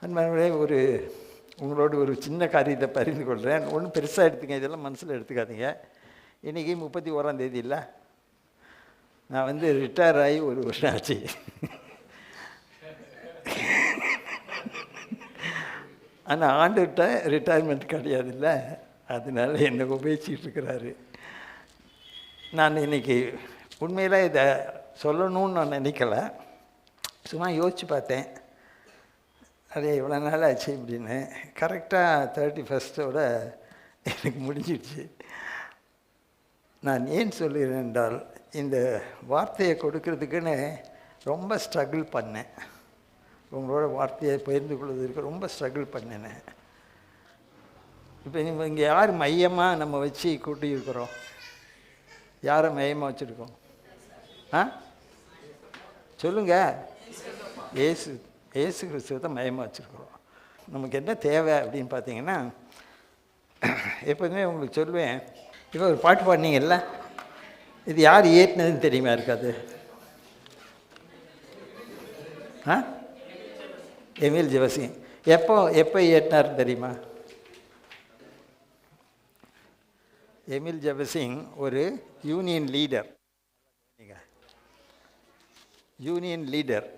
அன்பானவர்களே, உங்களோட ஒரு சின்ன காரியத்தை பகிர்ந்து கொள்கிறேன். ஒன்றும் பெருசாக எடுத்துங்க, இதெல்லாம் மனசில் எடுத்துக்காதீங்க. இன்றைக்கி 31ஆம் தேதி இல்லை, நான் ரிட்டையர் ஆகி ஒரு வருஷம் ஆச்சு. ஆனால் ஆண்டுகிட்ட ரிட்டையர்மெண்ட் கிடையாது இல்லை, அதனால என்னை உபயோகிச்சுட்டு இருக்கிறாரு. நான் இன்றைக்கி உண்மையில் இதை சொல்லணும்னு நான் நினைக்கலை, சும்மா யோசித்து பார்த்தேன். அதே இவ்வளோ நாள் ஆச்சு அப்படின்னு. கரெக்டாக 31 எனக்கு முடிஞ்சிடுச்சு. நான் ஏன் சொல்கிறேன் என்றால், இந்த வார்த்தையை கொடுக்கறதுக்குன்னு ரொம்ப ஸ்ட்ரகிள் பண்ணேன். உங்களோட வார்த்தையை பகிர்ந்து கொள்வதற்கு ரொம்ப ஸ்ட்ரகிள் பண்ணினேன். இப்போ இங்கே யார் மையமாக நம்ம வச்சு கூட்டியிருக்கிறோம்? யாரை மையமாக வச்சுருக்கோம்? சொல்லுங்கள். ஏசு கிறிஸ்துவை தான் மையமாக வச்சுருக்குறோம். நமக்கு என்ன தேவை அப்படின்னு பார்த்தீங்கன்னா, எப்போதுமே உங்களுக்கு சொல்லுவேன், இப்போ ஒரு பாட்டு பாடினீங்கல்ல, இது யார் ஏற்றினதுன்னு தெரியுமா இருக்காது? எமில் ஜெபசிங். எப்போ ஏற்றினார்னு தெரியுமா? எமில் ஜெபசிங் ஒரு யூனியன் லீடர்,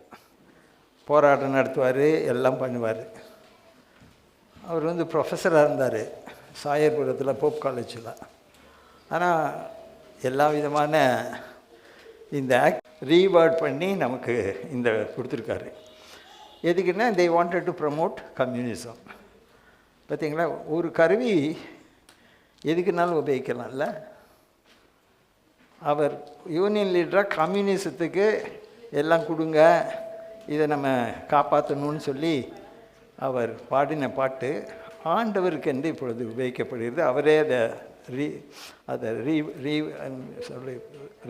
போராட்டம் நடத்துவார், எல்லாம் பண்ணுவார். அவர் ப்ரொஃபஸராக இருந்தார் சாயர்புரத்தில், போப் காலேஜில். ஆனால் எல்லா விதமான இந்த ரீவேர்ட் பண்ணி நமக்கு இந்த கொடுத்துருக்காரு. எதுக்குன்னா, they wanted to promote communism. பார்த்தீங்களா, ஒரு கருவி எதுக்குனாலும் உபயோகிக்கலாம்ல. அவர் யூனியன் லீடராக கம்யூனிசத்துக்கு எல்லாம் கொடுங்க, இதை நம்ம காப்பாற்றணும்னு சொல்லி அவர் பாடின பாட்டு ஆண்டவருக்கு என்று இப்பொழுது உபயோகிக்கப்படுகிறது. அவரே அதை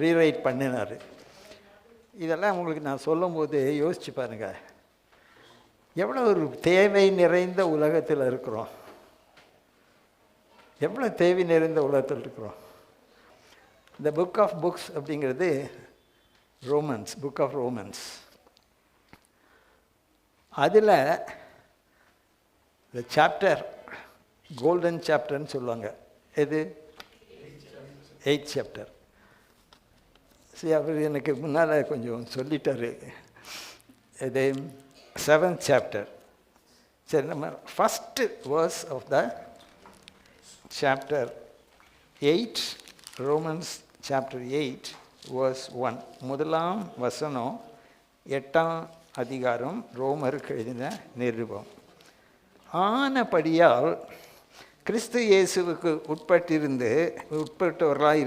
ரீரைட் பண்ணினார். இதெல்லாம் உங்களுக்கு நான் சொல்லும்போது யோசிச்சு பாருங்கள், எவ்வளோ ஒரு தேவை நிறைந்த உலகத்தில் இருக்கிறோம். எவ்வளோ தேவை நிறைந்த உலகத்தில் இருக்கிறோம். இந்த புக் ஆஃப் புக்ஸ் அப்படிங்கிறது ரோமன்ஸ், புக் ஆஃப் ரோமன்ஸ். அதில் இந்த சாப்டர் கோல்டன் சாப்டர்னு சொல்லுவாங்க. எது? 8th chapter. சரி, அவர் எனக்கு முன்னால் கொஞ்சம் சொல்லிட்டார். இது 7th சாப்டர். சரி, நம்ம first verse of the chapter 8, Romans chapter 8 verse 1, முதலாம் வசனம், 8ஆம் அதிகாரம், ரோமருக்கு எழுதின நிருபம். ஆனபடியால் கிறிஸ்து இயேசுவுக்கு உட்பட்டவர்களாக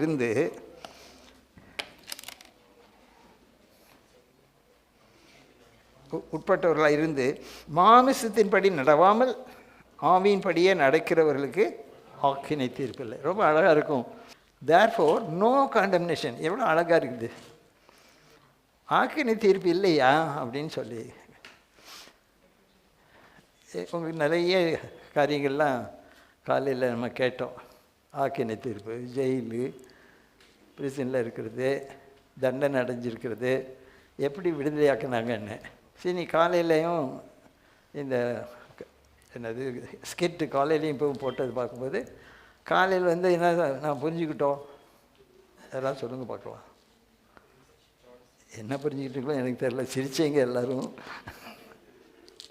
இருந்து மாமிசத்தின்படி நடவாமல் ஆவியின்படியே நடக்கிறவர்களுக்கு ஆக்கினை தீர்ப்பில்லை. ரொம்ப அழகாக இருக்கும். therefore no condemnation. எவ்வளோ அழகாக இருக்குது. ஆக்கினை தீர்ப்பு இல்லையா அப்படின்னு சொல்லி. உங்களுக்கு நிறைய காரியங்கள்லாம் காலையில் நம்ம கேட்டோம். ஆக்கினை தீர்ப்பு, ஜெயிலு, பிரிசனில் இருக்கிறது, தண்டனை அடைஞ்சிருக்கிறது, எப்படி விடுதலையாக்குனாங்கன்னு. சரி, நீ காலையிலையும் இந்த என்னது ஸ்கிட்டு காலையிலையும் இப்போ போட்டது பார்க்கும்போது, காலையில் என்ன நான் புரிஞ்சுக்கிட்டோம்? அதெல்லாம் சொல்லுங்கள் பார்க்கலாம். என்ன புரிஞ்சுக்கிட்டீங்களோ எனக்கு தெரியல. சிரிச்சீங்க எல்லோரும்.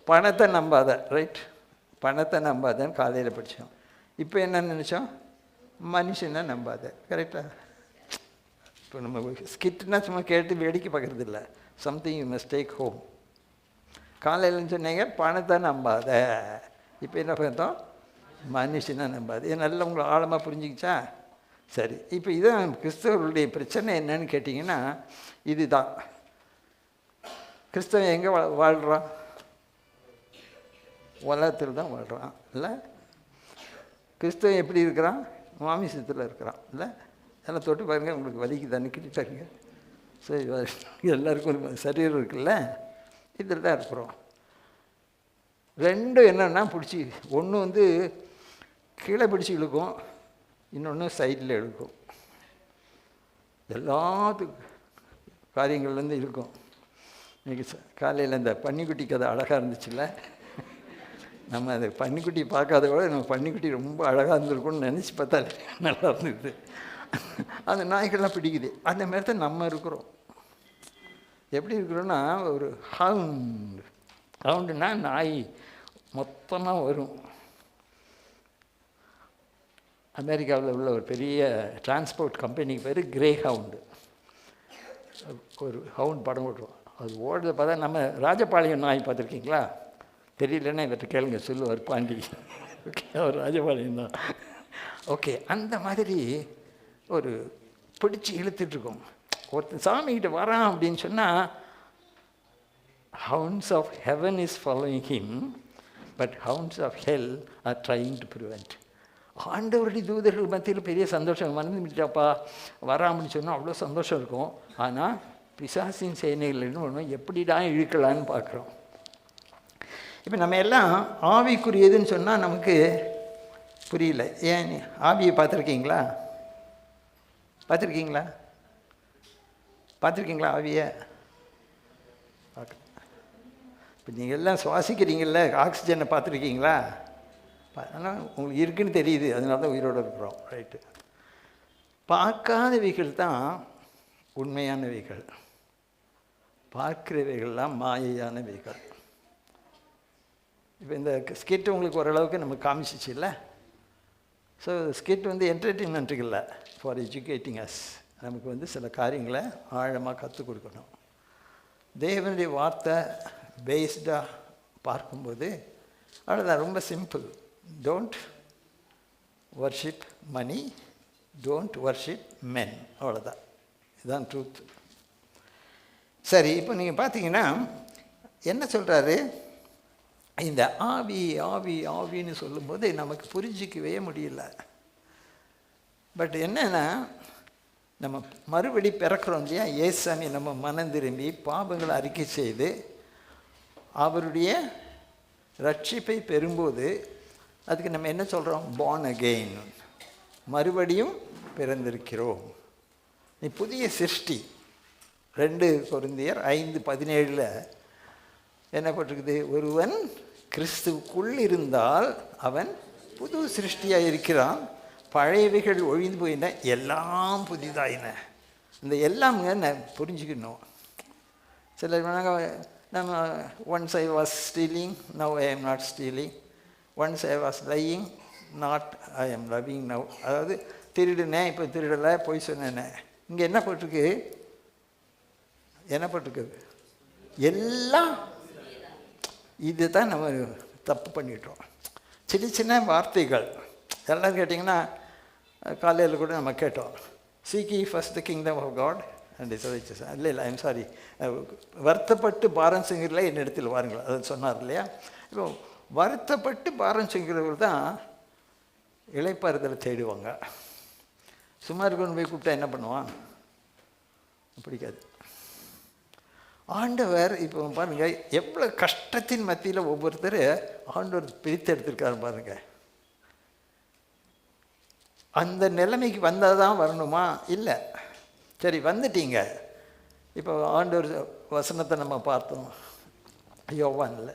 பணத்தை நம்பாத, ரைட்? பணத்தை நம்பாதன்னு காலையில் படித்தோம். இப்போ என்ன நினச்சோம்? மனுஷனை நம்பாத, கரெக்டாக? இப்போ நம்ம ஸ்கிட்னா சும்மா கேட்டு வேடிக்கை பார்க்குறது இல்லை, something you must take home. காலையில்னு சொன்னீங்க பணத்தை நம்பாத. இப்போ என்ன பார்த்தோம்? மனுஷனை நம்பாது. இது நல்லா உங்களை ஆழமாக புரிஞ்சுக்கிச்சா? சரி, இப்போ இதுதான் கிறிஸ்தவர்களுடைய பிரச்சனை. என்னன்னு கேட்டிங்கன்னா, இதுதான். கிறிஸ்தவன் எங்கே வாழ்கிறான்? உலகத்தில் தான் வாழ்கிறான் இல்லை? கிறிஸ்தவன் எப்படி இருக்கிறான்? மாமிசத்தில் இருக்கிறான் இல்லை? எல்லாம் தொட்டு பாருங்கள், உங்களுக்கு வலிக்கு தண்ணிக்கிட்டு பாருங்க. சரி, எல்லாருக்கும் சரீரம் இருக்குல்ல, இதில் தான் இருக்கிறோம். ரெண்டும் என்னென்னா பிடிச்சி, ஒன்று கீழே பிடிச்சி இழுக்கும், இன்னொன்று சைடில் இழுக்கும். எல்லாத்துக்கும் காரியங்கள்லேருந்து இருக்கும். இன்றைக்கி காலையில் இந்த பன்னிக்குட்டி கதை அழகாக இருந்துச்சுல்ல? நம்ம அதை பன்னிக்குட்டி பார்க்காத கூட நம்ம பன்னிக்குட்டி ரொம்ப அழகாக இருந்திருக்கும்னு நினச்சி பார்த்தாலே நல்லா இருந்தது. அந்த நாய்கள்லாம் பிடிக்குது. அந்த மாதிரி தான் நம்ம இருக்கிறோம். எப்படி இருக்கிறோன்னா, ஒரு ஹவுண்டுனா நாய் மொத்தமாக வரும். அமெரிக்காவில் உள்ள ஒரு பெரிய டிரான்ஸ்போர்ட் கம்பெனிக்கு பேர் கிரே ஹவுண்டு. ஒரு ஹவுண்ட் படம் ஓட்டுருவோம். அது ஓடுறத பார்த்தா நம்ம ராஜபாளையம் நாய் பார்த்துருக்கீங்களா? தெரியலன்னா இவர்கிட்ட கேளுங்க, சொல்லுவார் பாண்டி. ஓகே, அவர் ராஜபாளையம் தான். ஓகே, அந்த மாதிரி ஒரு பிடிச்சி இழுத்துட்ருக்கோம். ஒருத்தன் சாமிகிட்ட வரான் அப்படின்னு சொன்னால், hounds of heaven is following him, but hounds of hell are trying to prevent. ஆண்டவருடைய தூதர்கள் மத்தியில் பெரிய சந்தோஷம், மறந்துட்டாப்பா வராமன்னு சொன்னால் அவ்வளோ சந்தோஷம் இருக்கும். ஆனால் பிசாசின் சேனைகள்னு ஒன்று எப்படிடா இழுக்கலான்னு பார்க்குறோம். இப்போ நம்ம எல்லாம் ஆவிக்குரியதுன்னு சொன்னால் நமக்கு புரியல. ஏன் ஆவியை பார்த்துருக்கீங்களா? பார்த்துருக்கீங்களா ஆவியை? பார்க்க. இப்போ நீங்கள் எல்லாம் சுவாசிக்கிறீங்கள, ஆக்சிஜனை பார்த்துருக்கீங்களா? ஆனால் உங்களுக்கு இருக்குன்னு தெரியுது, அதனால தான் உயிரோடு இருக்கிறோம். ரைட்டு. பார்க்காதவைகள் தான் உண்மையானவைகள், பார்க்கிறவைகள்லாம் மாயையானவைகள். இப்போ இந்த ஸ்கிட் உங்களுக்கு ஓரளவுக்கு நமக்கு காமிச்சிச்சு இல்லை? ஸோ ஸ்கிட் என்டர்டெயின்மெண்ட்டுக்கு இல்லை, ஃபார் எஜுகேட்டிங் அஸ். நமக்கு சில காரியங்களை ஆழமாக கற்றுக் கொடுக்கணும். தேவனுடைய வார்த்தை பேஸ்டாக பார்க்கும்போது அவ்வளோதான், ரொம்ப simple. Don't worship money, don't worship men, அவ்வளோதான். இதுதான் ட்ரூத். சரி, இப்போ நீங்கள் பார்த்தீங்கன்னா என்ன சொல்கிறாரு? இந்த ஆவி ஆவி ஆவின்னு சொல்லும்போது நமக்கு புரிஞ்சிக்கவே முடியல. பட் என்னென்னா, நம்ம மறுபடி பிறக்கிறோம் இல்லையா? ஏசாமி நம்ம மனம் திரும்பி பாவங்களை அறிக்கை செய்து அவருடைய ரட்சிப்பை பெறும்போது அதுக்கு நம்ம என்ன சொல்கிறோம்? born again, மறுபடியும் பிறந்திருக்கிறோம். நீ புதிய சிருஷ்டி. 2 கொரிந்தியர் 5:17 என்ன போட்டிருக்குது? ஒருவன் கிறிஸ்துவுக்குள் இருந்தால் அவன் புது சிருஷ்டியாக இருக்கிறான், பழையவைகள் ஒழிந்து போயின, எல்லாம் புதிதாயின. இந்த எல்லாமுங்க நான் புரிஞ்சுக்கணும். சிலர் நம்ம once I was stealing, now I am not stealing. Once I was lying, not I am loving now. அதாவது திருடுனேன், இப்போ திருடலை, போய் சொன்னேனே. இங்கே என்ன போட்டிருக்கு? எல்லாம் இது தான் நம்ம தப்பு பண்ணிட்டோம். சின்ன சின்ன வார்த்தைகள் எல்லாம் கேட்டிங்கன்னா, காலையில் கூட நம்ம கேட்டோம், seek ye first the kingdom of God and his righteousness. இல்லை ஐம் சாரி, வருத்தப்பட்டு பாரம் செய்கிறல என்னிடத்தில் வாருங்கள், அது சொன்னார் இல்லையா? இப்போ வருத்தப்பட்டு பாரம் செய்கிறவர்கள் தான் இளைப்பாறுதலை தேடுவாங்க. சும்மா இருக்கணும் போய் கூப்பிட்டா என்ன பண்ணுவான்? பிடிக்காது. ஆண்டவர் இப்போ பாருங்கள், எவ்வளோ கஷ்டத்தின் மத்தியில் ஒவ்வொருத்தர் ஆண்டவர் பிரித்து எடுத்திருக்காரு பாருங்கள். அந்த நிலைமைக்கு வந்தால் தான் வரணுமா? இல்லை. சரி, வந்துட்டீங்க. இப்போ ஆண்டவர் வசனத்தை நம்ம பார்த்தோம். யோவான்ல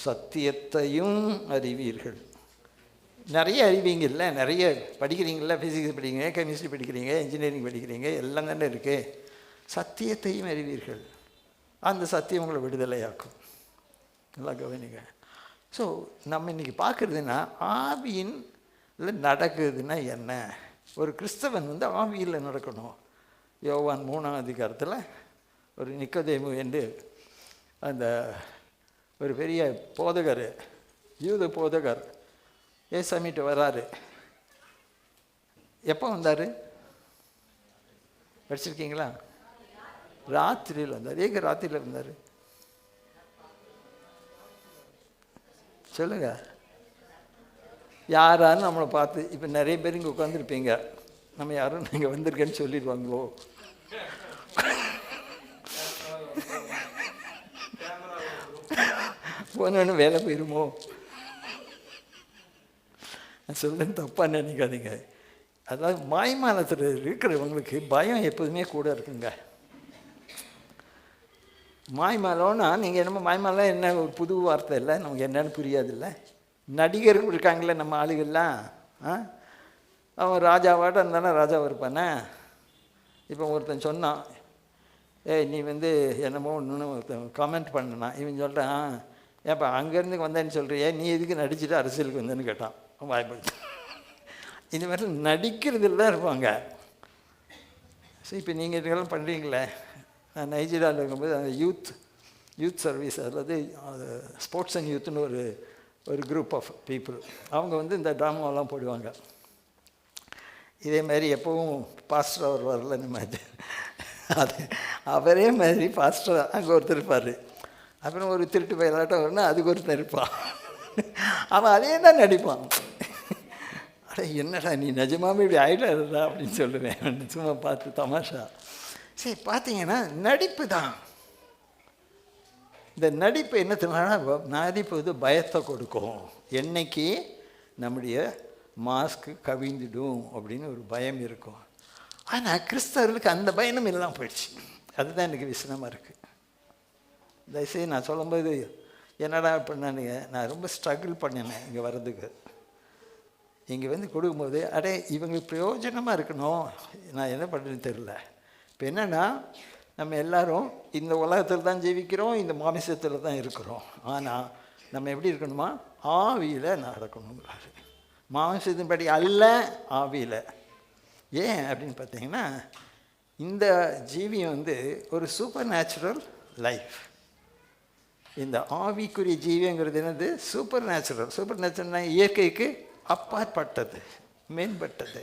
சத்தியத்தையும் அறிவீர்கள். நிறைய அறிவீங்கல்ல, நிறைய படிக்கிறீங்கள, ஃபிசிக்ஸ் படிக்கிறீங்க, கெமிஸ்ட்ரி படிக்கிறீங்க, இன்ஜினியரிங் படிக்கிறீங்க, எல்லாம் தானே இருக்குது. சத்தியத்தையும் அறிவீர்கள். அந்த சத்தியம் உங்களை விடுதலையாக்கும். நல்லா கவனிங்க. ஸோ நம்ம இன்றைக்கி பார்க்குறதுன்னா, ஆவியின் நடக்குதுன்னா என்ன? ஒரு கிறிஸ்தவன் ஆவியில் நடக்கணும். யோவான் 3ஆம் அதிகாரத்தில் ஒரு நிக்கோதேமு என்று அந்த ஒரு பெரிய போதகர், யூத போதகர் ஏசாமிகிட்ட வராரு. எப்போ வந்தார்? படிச்சிருக்கீங்களா? ராத்திரியில் வந்தார். ஏங்க ராத்திரியில் வந்தார்? சொல்லுங்க. யாரான்னு நம்மளை பார்த்து, இப்போ நிறைய பேர் இங்கே உட்காந்துருப்பீங்க, நம்ம யாரும் நீங்கள் வந்திருக்கேன்னு சொல்லிடுவாங்களோ? போனோன்னு வேலை போயிருமோ? நான் சொல்லுன்னு தப்பாக நினைக்காதீங்க. அதாவது மாய்மாலத்தில் இருக்கிறவங்களுக்கு பயம் எப்போதுமே கூட இருக்குங்க. மாய்மாலம்னா நீங்கள் என்னமோ மாய்மாலம் என்ன ஒரு புது வார்த்தை இல்லை, நமக்கு என்னன்னு புரியாது இல்லை. நடிகர்கள் இருக்காங்களே நம்ம ஆளுகள்லாம், அவன் ராஜாவாட்ட இருந்தானே ராஜாவாக இருப்பானே. இப்போ ஒருத்தன் சொன்னான், நீ வந்து என்னமோ ஒன்று கமெண்ட் பண்ணனா, இவன் சொல்கிறான், ஏப்பா அங்கேருந்து வந்தேன்னு சொல்கிறியே, நீ எதுக்கு நடிச்சுட்டு அரசியலுக்கு வந்தேன்னு கேட்டான். வாய்ப்பு இந்த மாதிரி நடிக்கிறதுல தான் இருப்பாங்க. ஸோ இப்போ நீங்கள் இதெல்லாம் பண்ணுறீங்களே, நான் நைஜீரியாவில் இருக்கும்போது அந்த யூத் சர்வீஸ், அதாவது ஸ்போர்ட்ஸ் அண்ட் யூத்துன்னு ஒரு குரூப் ஆஃப் பீப்புள், அவங்க வந்து இந்த ட்ராமாவெல்லாம் போடுவாங்க. இதே மாதிரி எப்போவும் பாஸ்டர் அவர் வரல, இந்த மாதிரி அது அவரே மாதிரி பாஸ்டர் அங்கே ஒருத்தர் இருப்பார். அப்புறம் ஒரு திருட்டு பயிலாட்டம் வரணும், அதுக்கு ஒருத்தர் இருப்பான். அவன் அதே தான் நடிப்பான். அட என்னடா நீ நிஜமாவே இப்படி ஆகிடாதா அப்படின்னு சொல்லுவேன், சும்மா பார்த்து தமாஷா. சரி, பார்த்தீங்கன்னா நடிப்பு தான். இந்த நடிப்பு என்னத்துனால, நடிப்பு வந்து பயத்தை கொடுக்கும். என்னைக்கு நம்முடைய மாஸ்க்கு கவிழ்ந்துடும் அப்படின்னு ஒரு பயம் இருக்கும். ஆனால் கிறிஸ்தவர்களுக்கு அந்த பயனும் இல்லாமல் போயிடுச்சு. அதுதான் எனக்கு விசனமாக இருக்குது. தயவுசெய்து நான் சொல்லும்போது என்னடா பண்ணானுங்க, நான் ரொம்ப ஸ்ட்ரகிள் பண்ணினேன் இங்கே வர்றதுக்கு. இங்கே வந்து கொடுக்கும்போது அடே இவங்களுக்கு பிரயோஜனமாக இருக்கணும், நான் என்ன பண்ணுறதுன்னு தெரில. இப்போ என்னென்னா, நம்ம எல்லோரும் இந்த உலகத்தில் தான் ஜீவிக்கிறோம், இந்த மாமிசத்தில் தான் இருக்கிறோம். ஆனால் நம்ம எப்படி இருக்கணுமா, ஆவியில் நடக்கணுங்கிறாரு. மாமிசத்தின்படி அல்ல, ஆவியில். ஏன் அப்படின்னு பார்த்தீங்கன்னா, இந்த ஜீவியம் வந்து ஒரு சூப்பர் நேச்சுரல் லைஃப். இந்த ஆவிக்குரிய ஜீவியங்கிறது என்னது, சூப்பர் நேச்சுரல். சூப்பர் நேச்சுரல்னா இயற்கைக்கு அப்பாற்பட்டது, மேம்பட்டது.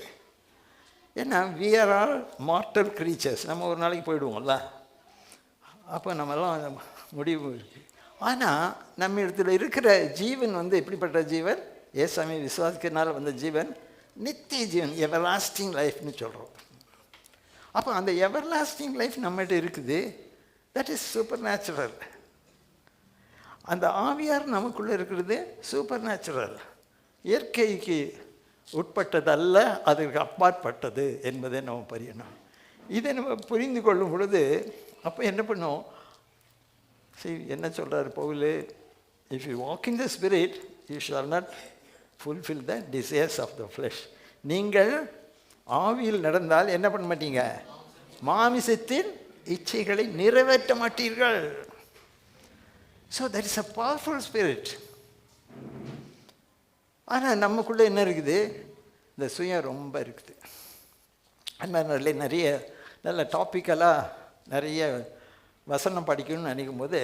ஏன்னா we are all mortal creatures. நம்ம ஒரு நாளைக்கு போயிடுவோம்ல, அப்போ நம்மெல்லாம் முடிவு இருக்குது. ஆனால் நம்ம இடத்துல இருக்கிற ஜீவன் வந்து எப்படிப்பட்ட ஜீவன், ஏசாமி விசுவாசிக்கிறதுனால வந்த ஜீவன் நித்திய ஜீவன், எவர்லாஸ்டிங் லைஃப்னு சொல்கிறோம். அப்போ அந்த எவர்லாஸ்டிங் லைஃப் நம்மகிட்ட இருக்குது. That is super natural. அந்த ஆவியார் நமக்குள்ளே இருக்கிறது சூப்பர் நேச்சுரல். இயற்கைக்கு உட்பட்டது அல்ல, அதற்கு அப்பாற்பட்டது என்பதை நம்ம புரியணும். இதை நம்ம புரிந்து கொள்ளும் பொழுது அப்போ என்ன பண்ணோம், சரி என்ன சொல்கிறார் பவுல், if you walk in the spirit you shall not fulfil the desires of the flesh. நீங்கள் ஆவியில் நடந்தால் என்ன பண்ண மாட்டீங்க, மாமிசத்தின் இச்சைகளை நிறைவேற்ற மாட்டீர்கள். So that is a powerful spirit. ஆனால் நமக்குள்ளே என்ன இருக்குது, இந்த சுயம் ரொம்ப இருக்குது. அந்த நிறைய நல்ல டாப்பிக்கலாக நிறைய வசனம் படிக்கணும்னு நினைக்கும் போது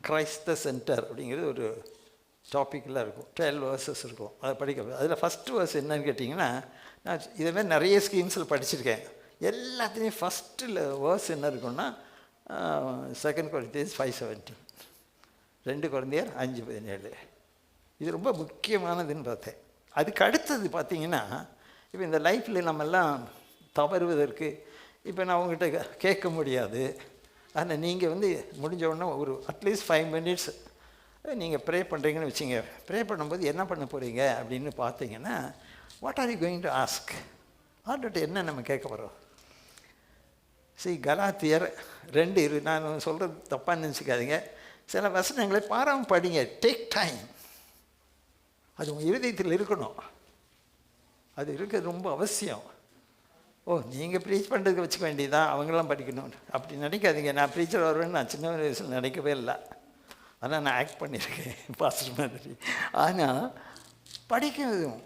கிரைஸ்த சென்டர் அப்படிங்கிறது ஒரு டாப்பிக்கெலாம் இருக்கும். 12 வேர்சஸ் இருக்கும், அதை படிக்க. அதில் ஃபஸ்ட்டு வேர்ஸ் என்னன்னு கேட்டிங்கன்னா, நான் இதேமாதிரி நிறைய ஸ்கீம்ஸில் படிச்சிருக்கேன். எல்லாத்துலேயும் ஃபஸ்ட்டில் வேர்ஸ் என்ன இருக்குன்னா 2 Corinthians 5:17, 2 Corinthians 5:17. இது ரொம்ப முக்கியமானதுன்னு பார்த்தேன். அதுக்கு அடுத்தது பார்த்திங்கன்னா, இப்போ இந்த லைஃப்பில் நம்மெல்லாம் தவறுவதற்கு இப்போ நான் உங்கள்கிட்ட கேட்க முடியாது. ஆனால் நீங்கள் வந்து முடிஞ்ச உடனே ஒரு அட்லீஸ்ட் 5 minutes நீங்கள் ப்ரே பண்ணுறீங்கன்னு வச்சுங்க. ப்ரே பண்ணும்போது என்ன பண்ண போகிறீங்க அப்படின்னு பார்த்தீங்கன்னா, what are you going to ask, ஆர்டர்கிட்ட என்ன நம்ம கேட்க போகிறோம். சரி, கலாத்தியர் 2 நான் சொல்கிறது தப்பாக நினச்சிக்காதீங்க. சில வசனங்களை பாராமல் படிங்க, டேக் டைம். அது உங்கள் இருதயத்தில் இருக்கணும், அது இருக்கிறது ரொம்ப அவசியம். ஓ நீங்கள் ப்ரீச் பண்ணுறதுக்கு வச்சுக்க வேண்டியதான், அவங்களாம் படிக்கணும் அப்படி நினைக்காதீங்க. நான் ப்ரீச்சர் வருவேன்னு நான் சின்ன வயசில் நினைக்கவே இல்லை. ஆனால் நான் ஆக்ட் பண்ணியிருக்கேன் பாஸ்டர் மாதிரி. ஆனால் படிக்கிறதும்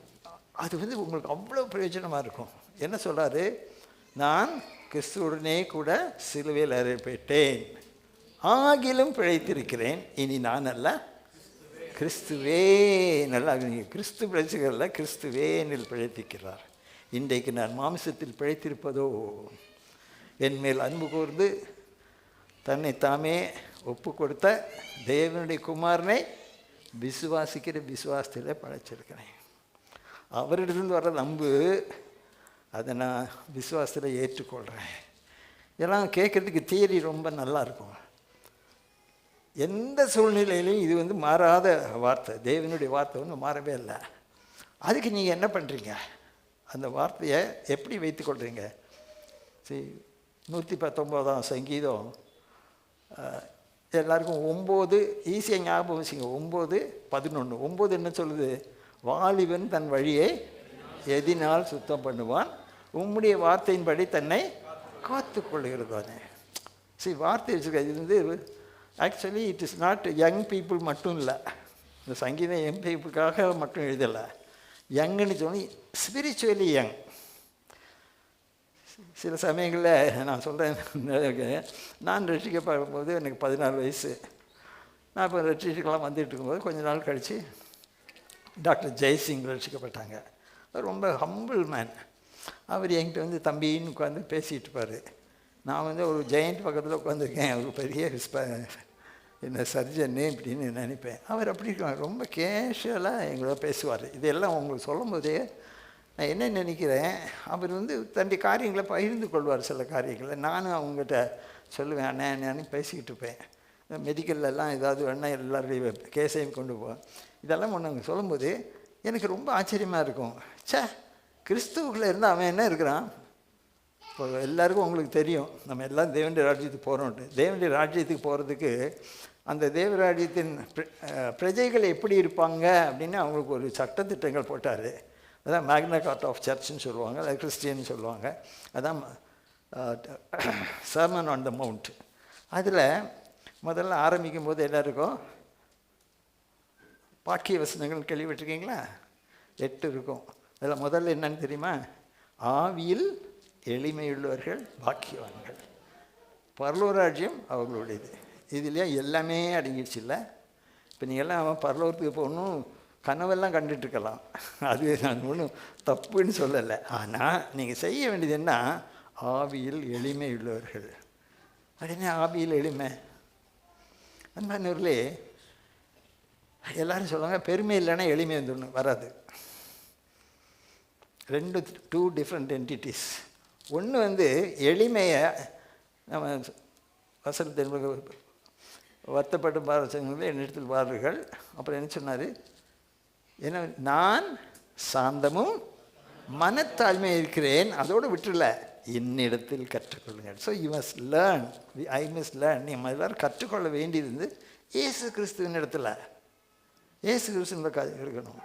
அது வந்து உங்களுக்கு அவ்வளோ பிரயோஜனமாக இருக்கும். என்ன சொல்கிறாரு, நான் கிறிஸ்துவுடனே கூட சிலுவையில் அறையப்பட்டேன், ஆகிலும் பிழைத்திருக்கிறேன், இனி நான் அல்ல கிறிஸ்துவே. நல்லா நீங்கள் கிறிஸ்து பிழைச்சுக்கிறல்ல, கிறிஸ்துவேனில் பிழைத்திருக்கிறார். இன்றைக்கு நான் மாம்சத்தில் பிழைத்திருப்பதோ, என்மேல் அன்பு கூர்ந்து தன்னை தாமே ஒப்பு கொடுத்த தேவனுடைய குமாரனை விசுவாசிக்கிற விசுவாசத்தில் படைச்சிருக்கிறேன். அவரிடத்துலேருந்து வர்ற அன்பு, அதை நான் விசுவாசத்தில் ஏற்றுக்கொள்கிறேன். இதெல்லாம் கேட்குறதுக்கு தியரி ரொம்ப நல்லாயிருக்கும். எந்த சூழ்நிலையிலையும் இது வந்து மாறாத வார்த்தை, தேவனுடைய வார்த்தை ஒன்றும் மாறவே இல்லை. அதுக்கு நீங்கள் என்ன பண்ணுறீங்க, அந்த வார்த்தையை எப்படி வைத்துக்கொள்கிறீங்க. சரி, 119 சங்கீதம் எல்லாருக்கும் 9 ஈஸியாக ஞாபகம் வச்சுங்க. 9:11. 9 என்ன சொல்லுது? வாலிபன் தன் வழியை எதினால் சுத்தம் பண்ணுவான், உம்முடைய வார்த்தையின்படி தன்னை காத்து கொள்ளுகிறதானே. சரி, வார்த்தை வச்சுருக்க. இது வந்து actually it is not young people மட்டும் இல்லை. இந்த சங்கீதம் யங் பீப்புளுக்காக மட்டும் எழுதலை. யங்குன்னு சொல்லி ஸ்பிரிச்சுவலி யங். சில சமயங்களில் நான் சொல்கிறேன், நான் ரட்சிக்கப்படும்போது எனக்கு 14 வயசு. நான் இப்போ ரட்சிக்கெல்லாம் வந்துட்டு இருக்கும்போது கொஞ்ச நாள் கழித்து டாக்டர் ஜெய்சிங் ரட்சிக்கப்பட்டாங்க. அவர் ரொம்ப ஹம்பிள் மேன். அவர் என்கிட்ட வந்து தம்பின்னு உட்காந்து பேசிகிட்டு இருப்பார். நான் வந்து ஒரு ஜெயண்ட் பக்கத்தில் உட்காந்துருக்கேன். அவர் பெரிய என்ன சர்ஜன்னு இப்படின்னு நினைப்பேன். அவர் அப்படி இருக்காங்க, ரொம்ப கேஷுவலாக எங்களோட பேசுவார். இதெல்லாம் உங்களுக்கு சொல்லும் போதே நான் என்ன நினைக்கிறேன், அவர் வந்து தன்னுடைய காரியங்களை பகிர்ந்து கொள்வார். சில காரியங்களை நானும் அவங்ககிட்ட சொல்லுவேன், அண்ணன் பேசிக்கிட்டு இருப்பேன். மெடிக்கல்லாம் ஏதாவது வேணால் எல்லாருடைய கேஸையும் கொண்டு போவேன். இதெல்லாம் ஒன்று அவங்க சொல்லும்போது எனக்கு ரொம்ப ஆச்சரியமாக இருக்கும். கிறிஸ்துவுக்குள்ளே இருந்து அவன் என்ன இருக்கிறான். இப்போ எல்லாருக்கும் உங்களுக்கு தெரியும், நம்ம எல்லாம் தேவனுடைய ராஜ்யத்துக்கு போகிறோன்ட்டு. தேவனுடைய ராஜ்யத்துக்கு போகிறதுக்கு அந்த தேவராஜ்யத்தின் பிரஜைகள் எப்படி இருப்பாங்க அப்படின்னு அவங்களுக்கு ஒரு சட்டத்திட்டங்கள் போட்டார். அதான் மேக்னா கார்ட்டா ஆஃப் சர்ச்சுன்னு சொல்லுவாங்க, அது கிறிஸ்டியன்னு சொல்லுவாங்க. அதான் சர்மன் ஆன் த மவுண்ட். அதில் முதல்ல ஆரம்பிக்கும் போது எல்லாருக்கும் பாக்கிய வசனங்கள் கேள்விப்பட்டிருக்கீங்களா? 8 இருக்கும். அதில் முதல்ல என்னன்னு தெரியுமா? ஆவியில் எளிமையுள்ளவர்கள் பாக்கியவான்கள், பரலோராஜ்யம் அவர்களுடையது. இதுலேயே எல்லாமே அடங்கிடுச்சு. இல்லை, இப்போ நீங்கள்லாம் பரலோகத்துக்கு போகணும் கனவெல்லாம் கண்டுட்டுருக்கலாம், அது நான் ஒன்றும் தப்புன்னு சொல்லலை. ஆனால் நீங்கள் செய்ய வேண்டியது என்ன? ஆவியில் எளிமை உள்ளவர்கள். அப்படின்னா ஆவியில் எளிமை அன்பானவர்களே, எல்லோரும் சொல்லுவாங்க பெருமை இல்லைன்னா எளிமை வந்து வராது. 2 டிஃப்ரெண்ட் என்டிட்டிஸ். ஒன்று வந்து எளிமையை நம்ம வசனத்தின் வருத்தப்பட்டு பாரசங்களே என்னிடத்தில் வார்கள். அப்புறம் என்ன சொன்னார்? ஏன்னா நான் சாந்தமும் மனத்தாழ்மையாக இருக்கிறேன், அதோடு விட்டுல என்னிடத்தில் கற்றுக்கொள்ளுங்கள். So you must learn, I must learn. நீ எல்லோரும் கற்றுக்கொள்ள வேண்டியது வந்து இயேசு கிறிஸ்துவின் இடத்துல, இயேசு கிறிஸ்துவின் இருக்கணும்.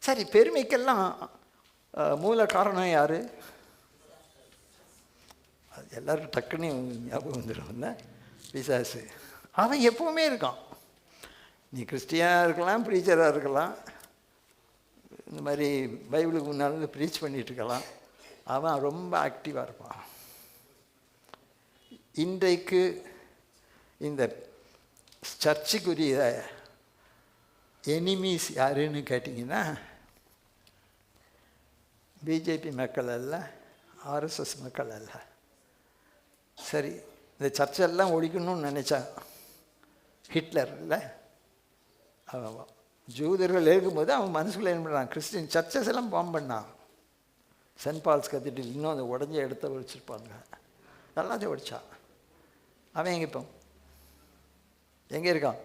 சரி, பெருமைக்கெல்லாம் மூல காரணம் யார்? அது எல்லோரும் டக்குன்னு ஞாபகம் வந்துடும் இல்லை, பிசாசு. அவன் எப்போவுமே இருக்கான். நீ கிறிஸ்டியனாக இருக்கலாம், ப்ரீச்சராக இருக்கலாம், இந்த மாதிரி பைபிளுக்கு முன்னால் ப்ரீச் பண்ணிகிட்டு இருக்கலாம், அவன் ரொம்ப ஆக்டிவாக இருப்பான். இன்றைக்கு இந்த சர்ச்சுக்குரிய எனிமீஸ் யாருன்னு கேட்டிங்கன்னா பிஜேபி மக்கள் அல்ல, ஆர்எஸ்எஸ் மக்கள் அல்ல. சரி, இந்த சர்ச்செல்லாம் ஒழிக்கணும்னு நினச்சா ஹிட்லர் இல்லை, அவன் ஜூதர்கள் இருக்கும்போது அவன் மனசுக்குள்ளே என்ன பண்ணுறான்? கிறிஸ்டின் சர்ச்சஸ் எல்லாம் பாம்பு பண்ணான். சென்ட் பால்ஸ் கத்திட்டு இன்னும் அந்த உடஞ்ச இடத்த ஒழிச்சிருப்பாங்க, எல்லாத்தையும் ஒழிச்சான். அவன் எங்கே இப்போ எங்கே இருக்கான்?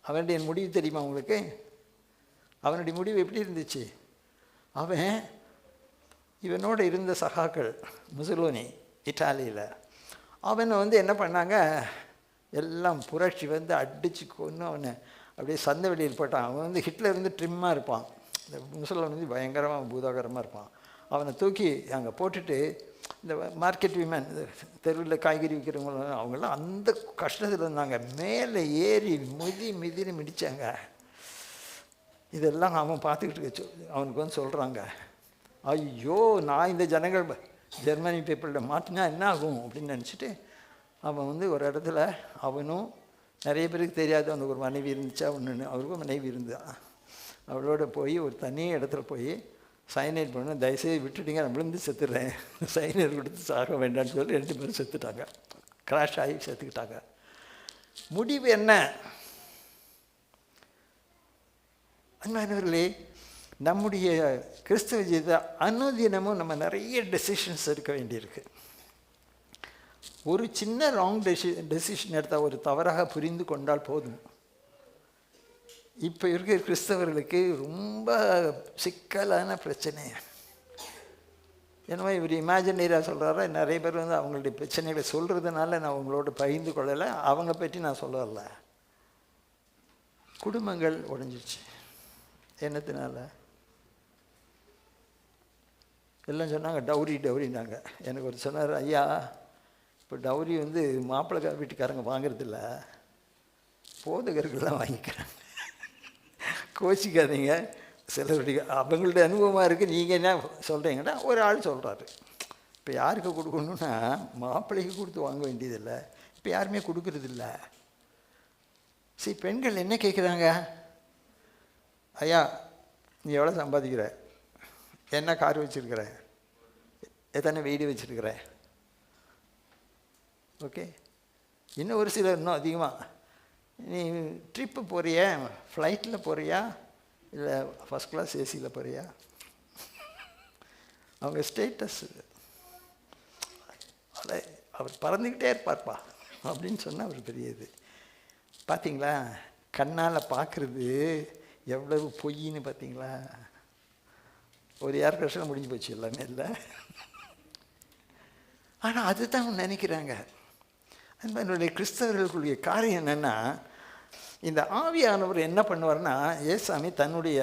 அவனுடைய முடிவு தெரியுமா உங்களுக்கு? அவனுடைய முடிவு எப்படி இருந்துச்சு? அவன் இவனோடு இருந்த சகாக்கள் முசோலினி இட்டாலியில், அவனை வந்து என்ன பண்ணாங்க, எல்லாம் புரட்சி வந்து அடித்து கொன்று அவனை அப்படியே சந்தை வெளியில் போட்டான். அவன் வந்து ஹிட்லர் வந்து ட்ரிம்மாக இருப்பான், இந்த முசோலினி வந்து பயங்கரமாக பூதாகரமாக இருப்பான். அவனை தூக்கி அங்கே போட்டுட்டு இந்த மார்க்கெட் விமன், தெருவில் காய்கறி விற்கிறவங்க, அவங்களாம் அந்த கஷ்டத்தில் இருந்தாங்க. மேலே ஏறி மிதின்னு மிதித்தாங்க. இதெல்லாம் அவன் பார்த்துக்கிட்டு அவனுக்கு வந்து சொல்கிறாங்க, ஐயோ நான் இந்த ஜனங்கள் ஜெர்மனி பீப்புள்கிட்ட மாட்டினா என்ன ஆகும் அப்படின்னு நினச்சிட்டு அவன் வந்து ஒரு இடத்துல, அவனும் நிறைய பேருக்கு தெரியாது, அவனுக்கு ஒரு மனைவி இருந்துச்சா ஒன்று, அவருக்கும் மனைவி இருந்தா, அவளோட போய் ஒரு தனி இடத்துல போய் சைனைட் பண்ண, தயவுசெய்து விட்டுட்டீங்க, நான் விழுந்து செத்துடுறேன், சைனைட் கொடுத்து சாக வேண்டாம்னு சொல்லி 2 பேரும் செத்துட்டாங்க, கிராஷ் ஆகி செத்துக்கிட்டாங்க. முடிவு என்ன? அன்பானவர்களே, நம்முடைய கிறிஸ்தவ ஜீவித அனுதினமும் நம்ம நிறைய டெசிஷன்ஸ் எடுக்க வேண்டியிருக்கு. ஒரு சின்ன ராங் டெசிஷன் எடுத்தால், ஒரு தவறாக புரிந்து கொண்டால் போதும். இப்போ இருக்கிற கிறிஸ்தவர்களுக்கு ரொம்ப சிக்கலான பிரச்சனை. என்னமோ இவர் இமேஜினரியாக சொல்கிறாரா. நிறைய பேர் வந்து அவங்களுடைய பிரச்சனைகளை சொல்கிறதுனால நான் உங்களோட பகிர்ந்து கொள்ளலை, அவங்க பற்றி நான் சொல்லலை. குடும்பங்கள் உடைஞ்சிச்சு. என்னத்தினால? எல்லாம் சொன்னாங்க டவுரினாங்க. எனக்கு ஒரு சொன்னார், ஐயா இப்போ டவுரி வந்து மாப்பிள்ளை வீட்டுக்காரங்க வாங்கிறதில்ல, போதகர்கள்லாம் வாங்கிக்கிறாங்க. கோச்சிக்காதீங்க, சிலருடைய அவங்களுடைய அனுபவமாக இருக்குது, நீங்கள் என்ன சொல்கிறீங்கன்னா ஒரு ஆள் சொல்கிறாரு. இப்போ யாருக்கு கொடுக்கணுன்னா மாப்பிள்ளைக்கு கொடுத்து வாங்க வேண்டியதில்லை, இப்போ யாருமே கொடுக்கறதில்ல. சரி, பெண்கள் என்ன கேட்குறாங்க? ஐயா நீ எவ்வளோ சம்பாதிக்கிற, என்ன கார் வச்சுருக்கிற, எத்தனை வீடு வச்சுருக்கிற, ஓகே. இன்னும் ஒரு சிலர் இன்னும் அதிகமாக, நீ ட்ரிப்பு போகிறியா, ஃப்ளைட்டில் போகிறியா, இல்லை ஃபஸ்ட் கிளாஸ் ஏசியில் போகிறியா. அவங்க ஸ்டேட்டஸ், அதை அவர் பறந்துக்கிட்டே இருப்பார்ப்பா அப்படின்னு சொன்னால் அவர் பெரிய இது. பார்த்தீங்களா, கண்ணால் பார்க்குறது எவ்வளவு பொய்ன்னு பார்த்தீங்களா. ஒரு ஏர் கஷ்டம் முடிஞ்சு போச்சு எல்லாமே, இல்லை. ஆனால் அதுதான் நினைக்கிறாங்க. அந்த என்னுடைய கிறிஸ்தவர்களுடைய காரியம் என்னென்னா, இந்த ஆவியானவர் என்ன பண்ணுவார்னா, ஏசாமி தன்னுடைய,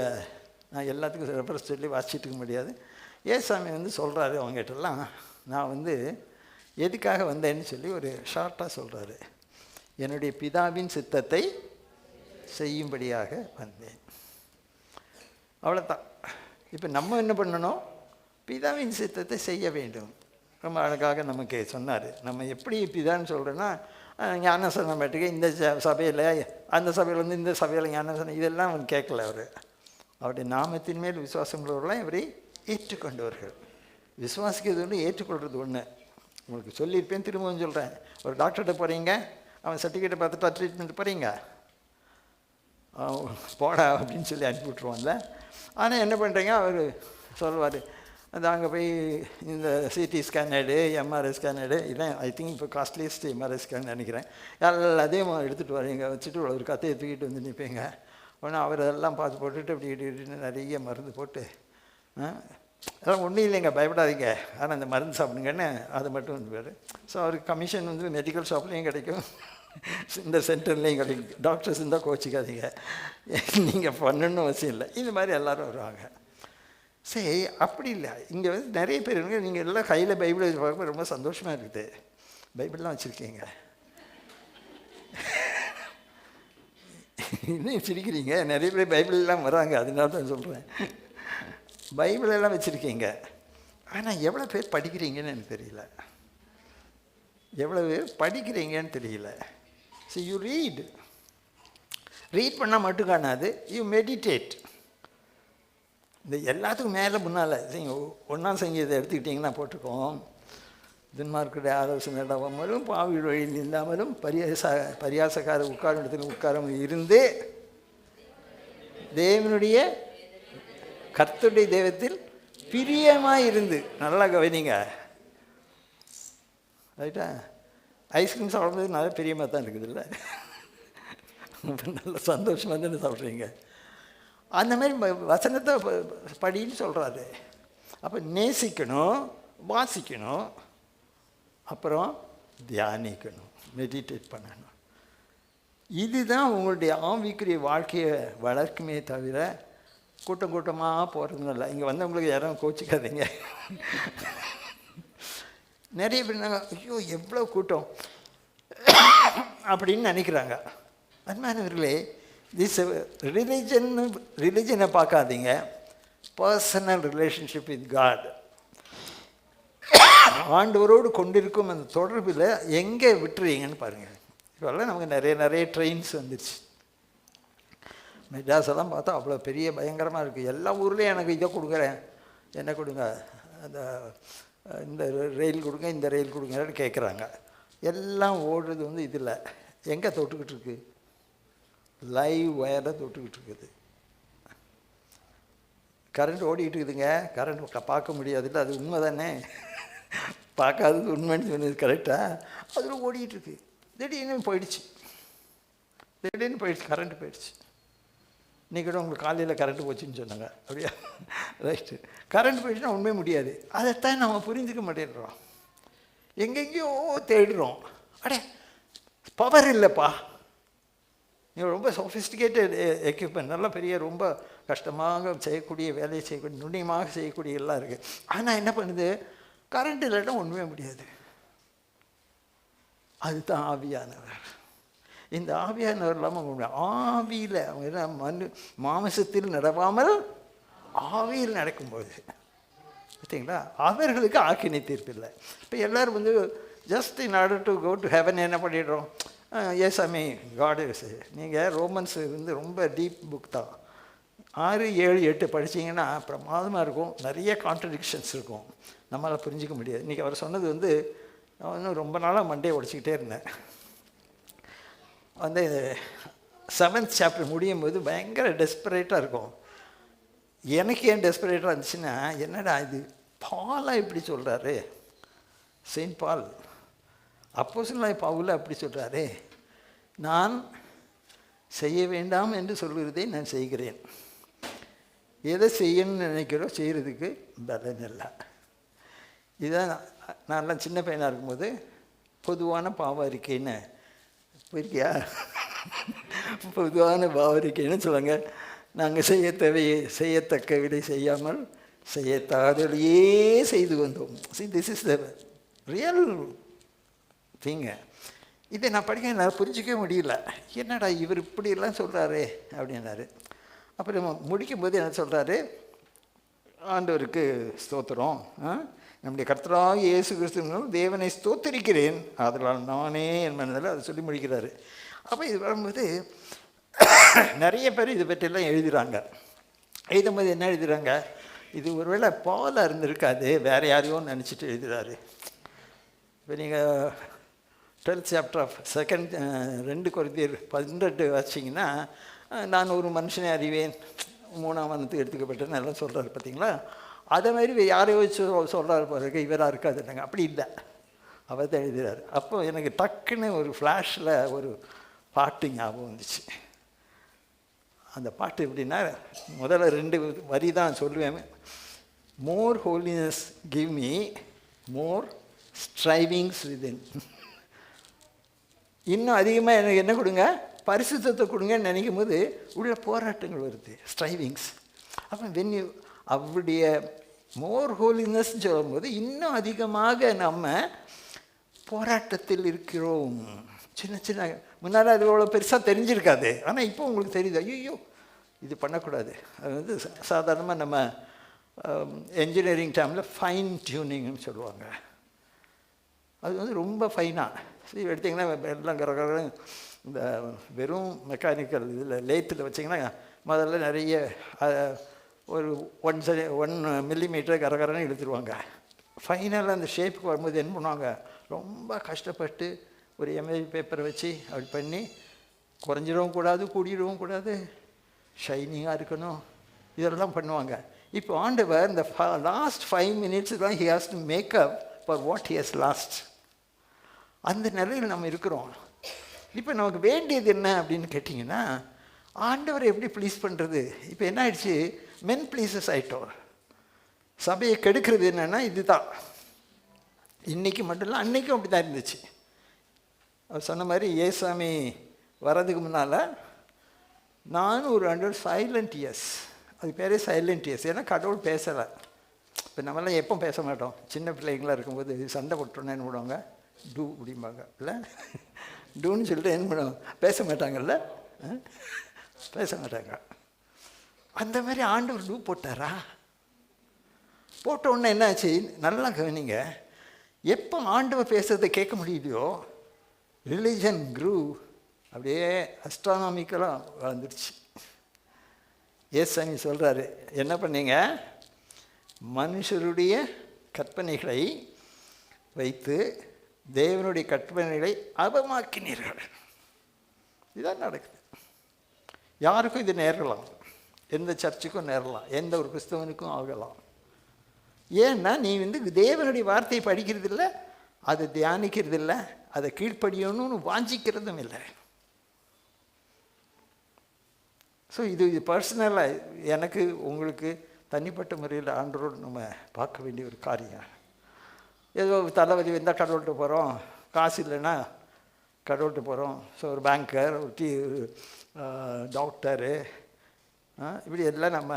நான் எல்லாத்துக்கும் ரெஃபரன்ஸ் சொல்லி வாசிச்சுட்டு இருக்க முடியாது, ஏசாமி வந்து சொல்கிறாரு அவங்ககிட்டலாம், நான் வந்து எதுக்காக வந்தேன்னு சொல்லி ஒரு ஷார்ட்டாக சொல்கிறாரு. என்னுடைய பிதாவின் சித்தத்தை செய்யும்படியாக வந்தேன், அவ்வளோதான். இப்போ நம்ம என்ன பண்ணணும்? பிதாவின் சித்தத்தை செய்ய வேண்டும். ரொம்ப அழகாக நமக்கு சொன்னார். நம்ம எப்படி பிதான்னு சொல்கிறோன்னா, ஞானசனம் பாட்டுக்கு இந்த சபையில் அந்த சபையில் வந்து இந்த சபையில் ஞானசனம் இதெல்லாம் அவன் கேட்கல. அவருடைய நாமத்தின் மேல் விசுவாசம் உள்ளவர்களாம் இவரை ஏற்றுக்கொண்டவர்கள். விசுவாசிக்கிறது ஒன்று, ஏற்றுக்கொள்வது ஒன்று. உங்களுக்கு சொல்லியிருப்பேன், திரும்பவும் சொல்கிறேன். ஒரு டாக்டர்கிட்ட போகிறீங்க, அவன் சர்டிஃபிகேட்டை பார்த்துட்டு ட்ரீட்மெண்ட் போகிறீங்க, போடா அப்படின்னு சொல்லி அனுப்பி விட்ருவான்ல. ஆனால் என்ன பண்ணுறீங்க, அவர் சொல்லுவார், அது அங்கே போய் இந்த சிடி ஸ்கேன் எடு, எம்ஆர்ஐ ஸ்கேன் எடு, இதான் ஐ திங்க் இப்போ காஸ்ட்லியஸ்ட் எம்ஆர்ஐ ஸ்கேன் நினைக்கிறேன். எல்லாத்தையும் எடுத்துகிட்டு வரீங்க, வச்சுட்டு ஒரு கத்தையை தூக்கிட்டு வந்து நிற்பீங்க. உடனே அவர் அதெல்லாம் பார்த்து போட்டுட்டு அப்படி இப்படின்னு நிறைய மருந்து போட்டு, அதெல்லாம் ஒன்றும் இல்லைங்க பயப்படாதீங்க, ஆனால் அந்த மருந்து சாப்பிடுங்கன்னு அது மட்டும் வந்து பேர். ஸோ அவருக்கு கமிஷன் வந்து மெடிக்கல் ஷாப்லேயும் கிடைக்கும், இந்த சென்டர்லேயும் கிடைக்கும். டாக்டர்ஸ் இருந்தால் கோச்சிக்காதீங்க, நீங்கள் பண்ணணும்னு அவசியம் இல்லை. இது மாதிரி எல்லோரும் வருவாங்க. சரி, அப்படி இல்லை. இங்கே வந்து நிறைய பேர் இருங்க, நீங்கள் எல்லாம் கையில் பைபிள் வச்சு பார்க்கும்போது ரொம்ப சந்தோஷமாக இருக்குது. பைபிள்லாம் வச்சுருக்கீங்க, இன்னும் சிரிக்கிறீங்க. நிறைய பேர் பைபிளெலாம் வராங்க, அதனால தான் சொல்கிறேன். பைபிளெல்லாம் வச்சுருக்கீங்க, ஆனால் எவ்வளோ பேர் படிக்கிறீங்கன்னு எனக்கு தெரியல. எவ்வளோ பேர் படிக்கிறீங்கன்னு தெரியல. ஸோ யூ ரீட் பண்ணால் மட்டும் காணாது, யூ மெடிடேட். இந்த எல்லாத்துக்கும் மேலே முன்னால் ஒன்றாம் சங்கீதத்தை எடுத்துக்கிட்டிங்கன்னா போட்டிருக்கோம், துன்மார்க்குடைய ஆலோசனை இடாமலும் பாவி வழியில் இல்லாமலும் பரியாசக்கார உட்காரும் இடத்துல உட்காராமல் இருந்து தேவனுடைய கர்த்தருடைய தெய்வத்தில் பிரியமாக இருந்து. நல்லா கவனிங்க, ரைட்டா? ஐஸ்கிரீம் சாப்பிடும்போது நல்லா பிரியமாக தான் இருக்குது, இல்லை? நல்ல சந்தோஷமாக தானே சாப்பிட்றீங்க. அந்த மாதிரி வசனத்தை படின்னு சொல்கிறாரு. அப்போ நேசிக்கணும், வாசிக்கணும், அப்புறம் தியானிக்கணும், மெடிடேட் பண்ணணும். இதுதான் உங்களுடைய ஆவிக்குரிய வாழ்க்கையை வளர்க்குமே தவிர கூட்டம் கூட்டமாக போகிறதும் இல்லை. இங்கே வந்தவங்களுக்கு யாரும் கோச்சிக்காதீங்க. நிறைய பேர் நாங்கள் ஐயோ எவ்வளோ கூட்டம் அப்படின்னு நினைக்கிறாங்க. அன்பானவர்களே, திஸ் ரிலிஜனை பார்க்காதீங்க, பர்சனல் ரிலேஷன்ஷிப் வித் காட். ஆண்டவரோடு கொண்டிருக்கும் அந்த தொடர்பில் எங்கே விட்டுறீங்கன்னு பாருங்கள். இப்போல்லாம் நமக்கு நிறைய ட்ரெயின்ஸ் வந்துடுச்சு. மெட்ராஸ் எல்லாம் பார்த்தா அவ்வளோ பெரிய பயங்கரமாக இருக்குது. எல்லா ஊர்லேயும் எனக்கு இதை கொடுக்குறேன், என்ன கொடுங்க, அந்த இந்த ரயில் கொடுங்க, இந்த ரயில் கொடுங்கன்னு கேட்குறாங்க. எல்லாம் ஓடுறது வந்து இதில் எங்கே தொட்டுக்கிட்டு இருக்கு? லைவ் ஒயரை தொட்டுக்கிட்டு இருக்குது. கரண்ட் ஓடிக்கிட்டு இருக்குதுங்க, கரண்ட் பார்க்க முடியாதுல்ல, அது உண்மை தானே, பார்க்காதது உண்மைன்னு சொன்னது கரெக்டாக. அதில் ஓடிக்கிட்டு இருக்கு. திடீர்னு போயிடுச்சு, கரண்ட் போயிடுச்சு. இன்றைக்கி கூட உங்களுக்கு காலையில் கரண்ட்டு போச்சுன்னு சொன்னாங்க. அப்படியா? ரைட்டு. கரண்ட் போயிடுச்சுன்னா ஒன்றுமே முடியாது. அதைத்தான் நம்ம புரிஞ்சுக்க மாட்டேன்றோம். எங்கெங்கேயோ தேடுறோம். அடே பவர் இல்லைப்பா. நீங்கள் ரொம்ப சொஃபிஸ்டிகேட்டட் எக்யூப்மெண்ட், நல்லா பெரிய ரொம்ப கஷ்டமாக செய்யக்கூடிய வேலையை செய்யக்கூடிய நுண்ணியமாக செய்யக்கூடிய எல்லாம் இருக்குது. ஆனால் என்ன பண்ணுது? கரண்ட் இல்லைன்னா ஒன்றுமே முடியாது. அதுதான் ஆவியானவர். இந்த ஆவியானவர் இல்லாமல் ஆவியில் அவங்க என்ன மாமிசத்தில் நடவாமல் ஆவியில் நடக்கும்போது பார்த்தீங்களா, அவர்களுக்கு ஆக்கினை தீர்ப்பு இல்லை. இப்போ எல்லோரும் வந்து just in order to go to heaven என்ன பண்ணிடுறோம்? Yes I mean God is. நீங்கள் ரோமன்ஸ் வந்து ரொம்ப டீப் புக் தான். 6, 7, 8 படித்தீங்கன்னா பிரமாதமாக இருக்கும். நிறைய கான்ட்ரடிக்ஷன்ஸ் இருக்கும், நம்மளால் புரிஞ்சிக்க முடியாது. இன்றைக்கி அவர் சொன்னது வந்து நான் இன்னும் ரொம்ப நாளாக மண்டையை உடச்சிக்கிட்டே இருந்தேன். வந்து 7th சாப்டர் முடியும் போது பயங்கர டெஸ்பரேட்டாக இருக்கும். எனக்கு ஏன் டெஸ்பரேட்டாக இருந்துச்சுன்னா, என்னடா இது பாலாக இப்படி சொல்கிறாரு, செயின்ட் பால் அப்போஸ்தலனாகிய பவுல் அப்படி சொல்கிறாரு, நான் செய்ய வேண்டாம் என்று சொல்கிறதை நான் செய்கிறேன், எதை செய்யணும்னு நினைக்கிறோம் செய்கிறதுக்கு பலன் இல்லை. இதுதான் நான்லாம் சின்ன பையனாக இருக்கும்போது பொதுவான பாவ அறிக்கைன்னு போயிருக்கியா? பொதுவான பாவ அறிக்கைன்னு சொல்லுவாங்க. நாங்கள் செய்யத்தக்க விடை செய்யாமல் செய்யத்தாதலையே செய்து வந்தோம். திஸ் இஸ் த ரியல் திங்க. இதை நான் படிக்க நான் புரிஞ்சிக்கவே முடியல. என்னடா இவர் இப்படியெல்லாம் சொல்கிறாரு அப்படின்னாரு. அப்புறம் முடிக்கும்போது என்ன சொல்கிறாரு? ஆண்டவருக்கு ஸ்தோத்திரம், நம்முடைய கர்த்தராகிய இயேசு கிறிஸ்துவின் தேவனை ஸ்தோத்திரிக்கிறேன், அதனால் நானே என் மனதில் அதை சொல்லி முடிக்கிறாரு. அப்போ இது வரும்போது நிறைய பேர் இதை பற்றியெல்லாம் எழுதுகிறாங்க. எழுதும்போது என்ன எழுதுகிறாங்க? இது ஒருவேளை பாலாக இருந்திருக்காது, வேறு யாரையோ நினச்சிட்டு எழுதுகிறாரு. இப்போ நீங்கள் 12th சாப்டர் ஆஃப் 2 கொரிந்தியர் 18 வாசிச்சிங்கன்னா, நான் ஒரு மனுஷனை அறிவேன், 3ஆம் வசனத்துக்கு எடுத்துக்கப்பட்டேன்னு எல்லாம் சொல்கிறாரு. பார்த்தீங்களா? அதே மாதிரி யாரையோ சொல்கிறாரு பாருங்க, இவராக இருக்காதுன்னாங்க. அப்படி இல்லை, அவர் தான் எழுதுகிறார். அப்போ எனக்கு டக்குன்னு ஒரு ஃப்ளாஷில் ஒரு பாட்டு ஞாபகம் வந்துச்சு. அந்த பாட்டு எப்படின்னா, முதல்ல 2 வரி தான் சொல்லுவேன். More holiness give me more strivings within. இன்னும் அதிகமாக எனக்கு என்ன கொடுங்க, பரிசுத்தத்தை கொடுங்கன்னு நினைக்கும் போது உள்ள போராட்டங்கள் வருது, ஸ்ட்ரைவிங்ஸ். அப்போ வென்யூ அவருடைய மோர் ஹோலினஸ் சொல்லும்போது இன்னும் அதிகமாக நம்ம போராட்டத்தில் இருக்கிறோம். சின்ன சின்ன முன்னால் அது அவ்வளோ பெருசாக தெரிஞ்சிருக்காது, ஆனால் இப்போ உங்களுக்கு தெரியுது, ஐயோ இது பண்ணக்கூடாது. அது வந்து சாதாரணமாக நம்ம என்ஜினியரிங் டைமில் ஃபைன் டியூனிங்னு சொல்லுவாங்க. அது வந்து ரொம்ப ஃபைனாக எடுத்திங்கன்னா எல்லாம் கரகர இந்த வெறும் மெக்கானிக்கல் இதில் லேத்தில் வச்சிங்கன்னா முதல்ல நிறைய ஒரு 1 மில்லிமீட்டர் கரகரன்னு இழுத்துருவாங்க. ஃபைனலாக அந்த ஷேப்புக்கு வரும்போது என்ன பண்ணுவாங்க, ரொம்ப கஷ்டப்பட்டு ஒரு எம்ஏ பேப்பரை வச்சு அப்படி பண்ணி குறைஞ்சிடவும் கூடாது, கூடிடவும் கூடாது, ஷைனிங்காக இருக்கணும், இதெல்லாம் பண்ணுவாங்க. இப்போ ஆண்டவர் இந்த லாஸ்ட் 5 minutes தான் he has to make up for what he has lost. அந்த நிலையில் நம்ம இருக்கிறோம். இப்போ நமக்கு வேண்டியது என்ன அப்படின்னு கேட்டிங்கன்னா, ஆண்டவரை எப்படி ப்ளீஸ் பண்ணுறது? இப்போ என்ன ஆயிடுச்சு, மென் ப்ளீஸஸ் ஆகிட்டோம். சபையை கெடுக்கிறது என்னென்னா இதுதான். இன்றைக்கி மட்டும் இல்லை, அன்றைக்கும் அப்படி தான் இருந்துச்சு. அவர் சொன்ன மாதிரி ஏசாமி வர்றதுக்கு முன்னால் நானும் ஒரு 100 சைலண்ட் இயர்ஸ், அது பேரே சைலண்ட் இயர்ஸ். ஏன்னா கடவுள் பேசலை. இப்போ நம்மளாம் எப்போ பேச மாட்டோம். சின்ன பிள்ளைங்களாக இருக்கும்போது சண்டை போட்டோன்னு என்ன பண்ணுவாங்க, டூ அப்படிம்பாங்க இல்லை, டூன்னு சொல்லிட்டு என்ன பண்ணுவாங்க, பேச மாட்டாங்கல்ல, பேச மாட்டாங்க. அந்த மாதிரி ஆண்டவர் டூ போட்டாரா? போட்ட உடனே என்ன ஆச்சு, நல்லா கவனிங்க. எப்போ ஆண்டவர் பேசுறதை கேட்க முடியுதோ ரிலிஜன் க்ரூ அப்படியே அஸ்ட்ரானாமிக்கலாக வளர்ந்துருச்சு. ஏசாமி சொல்கிறாரு, என்ன பண்ணீங்க, மனுஷருடைய கற்பனைகளை வைத்து தேவனுடைய கற்பனைகளை அபமாக்கினீர்கள். இதுதான் நடக்குது. யாருக்கும் இது நேரலாம், எந்த சர்ச்சுக்கும் நேரலாம், எந்த ஒரு கிறிஸ்தவனுக்கும் ஆகலாம். ஏன்னா நீ வந்து தேவனுடைய வார்த்தையை படிக்கிறது இல்லை, அதை தியானிக்கிறது இல்லை, அதை கீழ்ப்படியணும்னு வாஞ்சிக்கிறதும் இல்லை. ஸோ இது பர்சனலாக எனக்கு உங்களுக்கு தனிப்பட்ட முறையில் ஆண்டரோடு நம்ம பார்க்க வேண்டிய ஒரு காரியம். ஏதோ தலைவலி வந்தால் கடவுள்கிட்ட போகிறோம், காசு இல்லைன்னா கடவுள்கிட்ட போகிறோம். ஸோ ஒரு பேங்கர், ஒரு டாக்டரு, இப்படி எல்லாம் நம்ம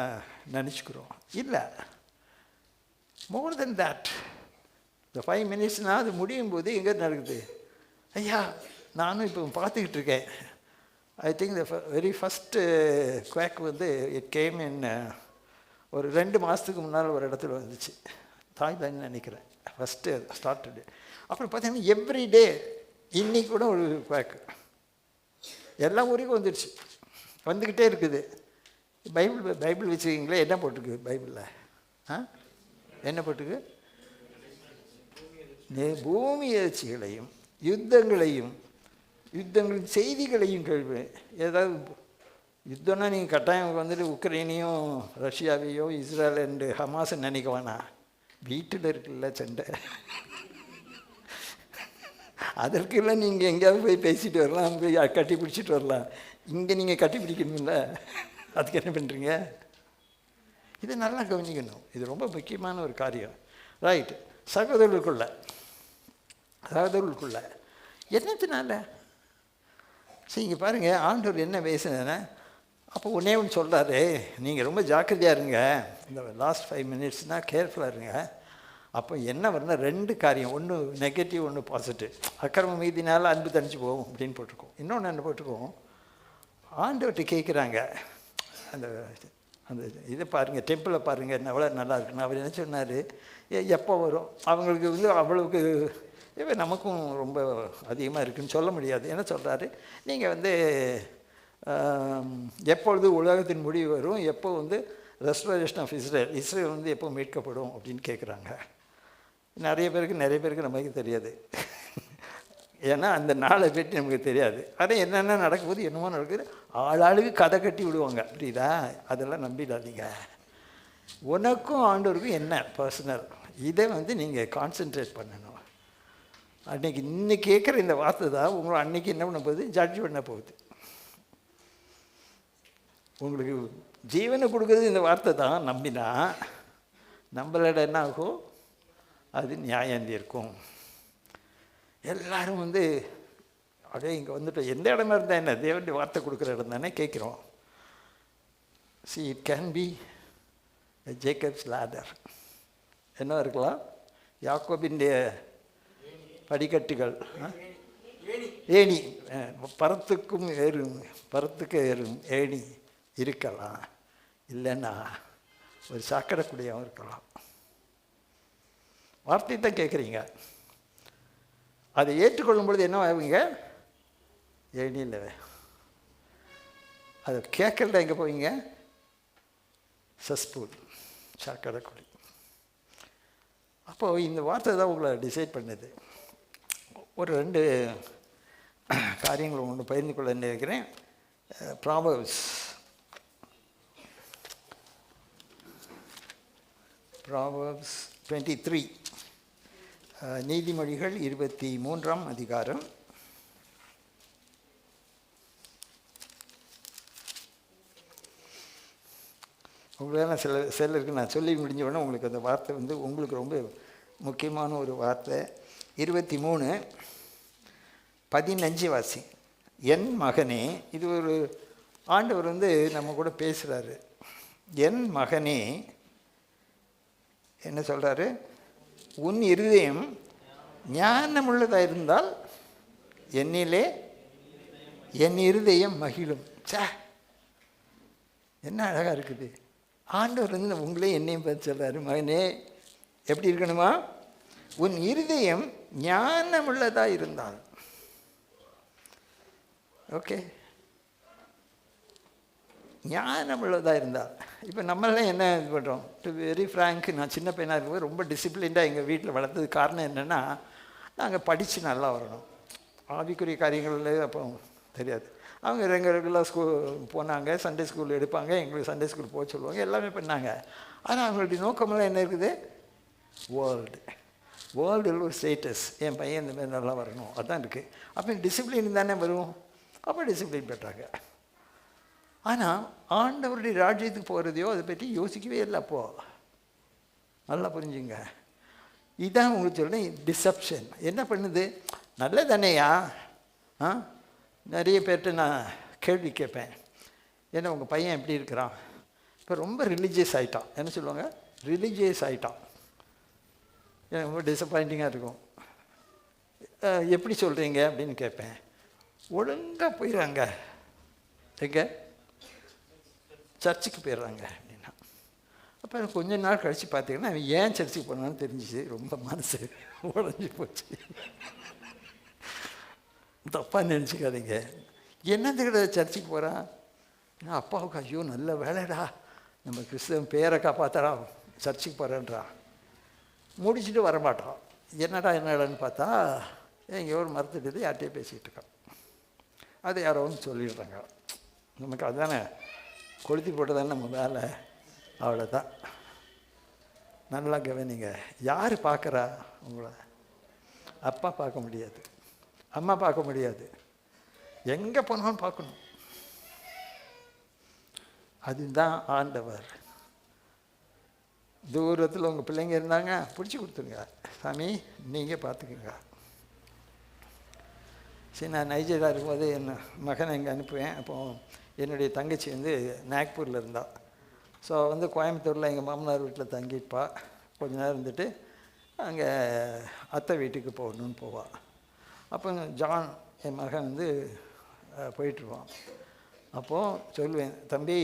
நினச்சிக்கிறோம். இல்லை, மோர் தென் தேட். இந்த 5 மினிட்ஸ்னால் அது முடியும் போது எங்கே நடக்குது? ஐயா, நானும் இப்போ பார்த்துக்கிட்டு இருக்கேன். I think the very first quake வந்து இட் கேம் இன் ஒரு 2 மாதத்துக்கு முன்னால் ஒரு இடத்துல வந்துச்சு, தாய்லாந்து நினைக்கிறேன். First started. அப்புறம் பார்த்தீங்கன்னா எவ்ரிடே, இன்னைக்கு கூட ஒரு குவேக்கு எல்லா ஊருக்கும் வந்துடுச்சு, வந்துக்கிட்டே இருக்குது. பைபிள் வச்சுக்கிங்களே, என்ன போட்டிருக்கு பைபிளில்? என்ன போட்டிருக்கு? பூமி எழுச்சிகளையும் யுத்தங்களையும் யுத்தங்களின் செய்திகளையும் கேள்வி. ஏதாவது யுத்தம்னா நீங்கள் கட்டாயம் வந்துட்டு உக்ரைனையும் ரஷ்யாவையோ இஸ்ரேல் அண்டு ஹமாஸை நினைக்க வேணாம். வீட்டில் இருக்குல்ல சண்டை, அதற்கெல்லாம் நீங்கள் எங்கேயாவது போய் பேசிட்டு வரலாம், போய் கட்டி பிடிச்சிட்டு வரலாம். இங்கே நீங்கள் கட்டி பிடிக்கணும்ல, அதுக்கு என்ன பண்ணுறீங்க? இதை நல்லா கவனிக்கணும். இது ரொம்ப முக்கியமான ஒரு காரியம். ரைட். சகோதரர்களுக்குள்ள என்னத்தினால? சரி, இங்கே பாருங்கள், ஆண்டவர் என்ன பேசுனேன்னா, அப்போ ஒன்றே ஒன்று சொல்கிறாரு, நீங்கள் ரொம்ப ஜாக்கிரதையாக இருங்க, இந்த லாஸ்ட் 5 மினிட்ஸ்னால் கேர்ஃபுல்லாக இருங்க. அப்போ என்ன வரும்னா 2 காரியம், ஒன்று நெகட்டிவ், ஒன்று பாசிட்டிவ். அக்கிரம மீதினால அன்பு தணிச்சு போகும் அப்படின்னு போட்டிருக்கோம். இன்னொன்று என்ன போட்டிருக்கோம்? ஆண்டவர்கிட்ட கேட்குறாங்க, அந்த அந்த இதை பாருங்கள், டெம்பிளை பாருங்கள், என்ன எவ்வளோ நல்லா இருக்குன்னு. அவர் என்ன சொன்னார்? எப்போ வரும்? அவங்களுக்கு வந்து அவ்வளவுக்கு நமக்கும் ரொம்ப அதிகமாக இருக்குதுன்னு சொல்ல முடியாது. என்ன சொல்கிறாரு? நீங்கள் வந்து எப்பொழுது உலகத்தின் முடிவு வரும், எப்போ வந்து ரெஸ்டரேஷன் ஆஃப் இஸ்ரேல் வந்து எப்போ மீட்கப்படும் அப்படின்னு கேட்குறாங்க. நிறைய பேருக்கு நமக்கு தெரியாது. ஏன்னா அந்த நாளை பற்றி நமக்கு தெரியாது. ஆனால் என்னென்ன நடக்கும்போது என்னமோ நடக்குது, ஆளாளுக்கு கதை கட்டி விடுவாங்க. புரியுதா? அதெல்லாம் நம்பிடாதீங்க. உனக்கும் ஆண்டவருக்கும் என்ன பர்சனல், இதை வந்து நீங்கள் கான்சென்ட்ரேட் பண்ணணும். அன்றைக்கி இன்னைக்கு கேட்குற இந்த வார்த்தை தான் உங்களை அன்றைக்கி என்ன பண்ண போகுது? ஜட்ஜ் பண்ண போகுது. உங்களுக்கு ஜீவனை கொடுக்குறது இந்த வார்த்தை தான். நம்பினா நம்மளோட என்ன ஆகும்? அது நியாயம் இருக்கும். எல்லோரும் வந்து அப்படியே இங்கே வந்துட்டு எந்த இடமா இருந்தால் என்ன, தேவனுடைய வார்த்தை கொடுக்குற இடம் தானே கேட்குறோம். See, it can be a Jacob's ladder. என்ன இருக்கலாம்? யாக்கோபின்டைய படிக்கட்டுகள், ஏணி, பரத்துக்கு ஏறும் ஏணி இருக்கலாம். இல்லைன்னா ஒரு சாக்கடைக்கூடியவும் இருக்கலாம். வார்த்தை தான் கேட்குறீங்க. அதை ஏற்றுக்கொள்ளும் பொழுது என்ன ஆகுங்க? ஏணி இல்லை. அதை கேட்கல எங்கே போவீங்க? சஸ்பூல், சாக்கடைக்குடி. அப்போது இந்த வார்த்தை தான் உங்களை டிசைட் பண்ணுது. ஒரு 2 காரியங்கள் ஒன்று பகிர்ந்து கொள்ள நினைக்கிறேன். ப்ராவர்ப்ஸ் 23, நீதிமொழிகள் 23ஆம் அதிகாரம். உங்களெல்லாம் சிலருக்கு நான் சொல்லி முடிஞ்ச உடனே உங்களுக்கு அந்த வார்த்தை வந்து உங்களுக்கு ரொம்ப முக்கியமான ஒரு வார்த்தை. 23:15 வாசி. என் மகனே, இது ஒரு ஆண்டவர் வந்து நம்ம கூட பேசுகிறாரு. என் மகனே என்ன சொல்கிறாரு? உன் இருதயம் ஞானமுள்ளதாக இருந்தால் என்னிலே என் இருதயம் மகிழும். என்ன அழகாக இருக்குது. ஆண்டவர் வந்து உங்களே என்னையும் பார்த்து சொல்கிறாரு, மகனே எப்படி இருக்கணுமா? உன் இருதயம் ஞானமுள்ளதாக இருந்தால். ஓகே, ஞானமுள்ளதாக இருந்தால். இப்போ நம்மளாம் என்ன இது பண்ணுறோம்? டு வெரி ஃப்ராங்க், நான் சின்ன பையனாக இருக்கும்போது ரொம்ப டிசிப்ளின்டாக எங்கள் வீட்டில் வளர்த்தது காரணம் என்னென்னா, நாங்கள் படித்து நல்லா வரணும். ஆவிக்குரிய காரியங்கள் அப்போ தெரியாது. அவங்க ரெகுலராக ஸ்கூல் போனாங்க, சண்டே ஸ்கூல் எடுப்பாங்க, எங்களுக்கு சண்டே ஸ்கூல் போக சொல்லுவாங்க, எல்லாமே பண்ணாங்க. ஆனால் அவங்களுடைய நோக்கமெல்லாம் என்ன இருக்குது? வேர்ல்டில் ஒரு ஸ்டேட்டஸ், என் பையன் இந்த மாதிரி நல்லா வரணும், அதுதான் இருக்குது. அப்போ டிசிப்ளின் தானே வரும். அப்போ டிசிப்ளின் பெற்றாங்க. ஆனால் ஆண்டவருடைய ராஜ்யத்துக்கு போகிறதையோ அதை பற்றி யோசிக்கவே இல்லை. அப்போது நல்லா புரிஞ்சுங்க. இதான் உங்களுக்கு சொல்கிறேன், டிசப்ஷன் என்ன பண்ணுது. நல்லதானேயா? நிறைய பேர்கிட்ட நான் கேள்வி கேட்பேன், ஏன்னா உங்கள் பையன் எப்படி இருக்கிறான்? இப்போ ரொம்ப ரிலீஜியஸ் ஆகிட்டான். என்ன சொல்லுவாங்க? ரிலீஜியஸ் ஆகிட்டான். எனக்கு ரொம்ப டிசப்பாயிண்டிங்காக இருக்கும். எப்படி சொல்கிறீங்க அப்படின்னு கேட்பேன். ஒழுங்காக போயிடுறாங்க. எங்கே? சர்ச்சுக்கு போயிடுறாங்க அப்படின்னா. அப்போ கொஞ்ச நாள் கழித்து பார்த்தீங்கன்னா அவன் ஏன் சர்ச்சுக்கு போனான்னு தெரிஞ்சிச்சு. ரொம்ப மனசு உடஞ்சி போச்சு. தப்பாக நினச்சிக்காதீங்க. என்னதுக்கிட்ட சர்ச்சுக்கு போகிறான்? அப்பாவுக்கு ஐயோ நல்ல வேலைடா, நம்ம கிறிஸ்தவன் பேரை காப்பாற்றறா, சர்ச்சுக்கு போகிறேன்றான். முடிச்சுட்டு வரமாட்டான். என்னடான்னு பார்த்தா எங்கேயோ ஒரு மரத்துட்டு யார்கிட்டயே பேசிகிட்டு இருக்கான். அது யாரோ ஒன்று சொல்லிடுறாங்க. நமக்கு அதுதானே கொளுத்தி போட்டு தானே நம்ம வேலை. அவ்வளோதான். நல்லா கவனிங்க. யார் பார்க்குறா உங்களை? அப்பா பார்க்க முடியாது, அம்மா பார்க்க முடியாது, எங்கே போனாலும் பார்க்கணும். அதுதான் ஆண்டவர். தூரத்தில் உங்கள் பிள்ளைங்க இருந்தாங்க, பிடிச்சி கொடுத்துருங்க. சாமி நீங்கள் பார்த்துக்குங்க. சரி, நான் நைஜீரியா இருக்கும்போது என் மகனை இங்கே அனுப்புவேன். அப்போது என்னுடைய தங்கச்சி நாக்பூரில் இருந்தாள். ஸோ கோயம்புத்தூரில் எங்கள் மாமனார் வீட்டில் தங்கிப்பா. கொஞ்ச நேரம் இருந்துட்டு அங்கே அத்தை வீட்டுக்கு போகணுன்னு போவாள். அப்போ ஜான் என் மகன் போயிட்டுருவான். அப்போது சொல்லுவேன், தம்பி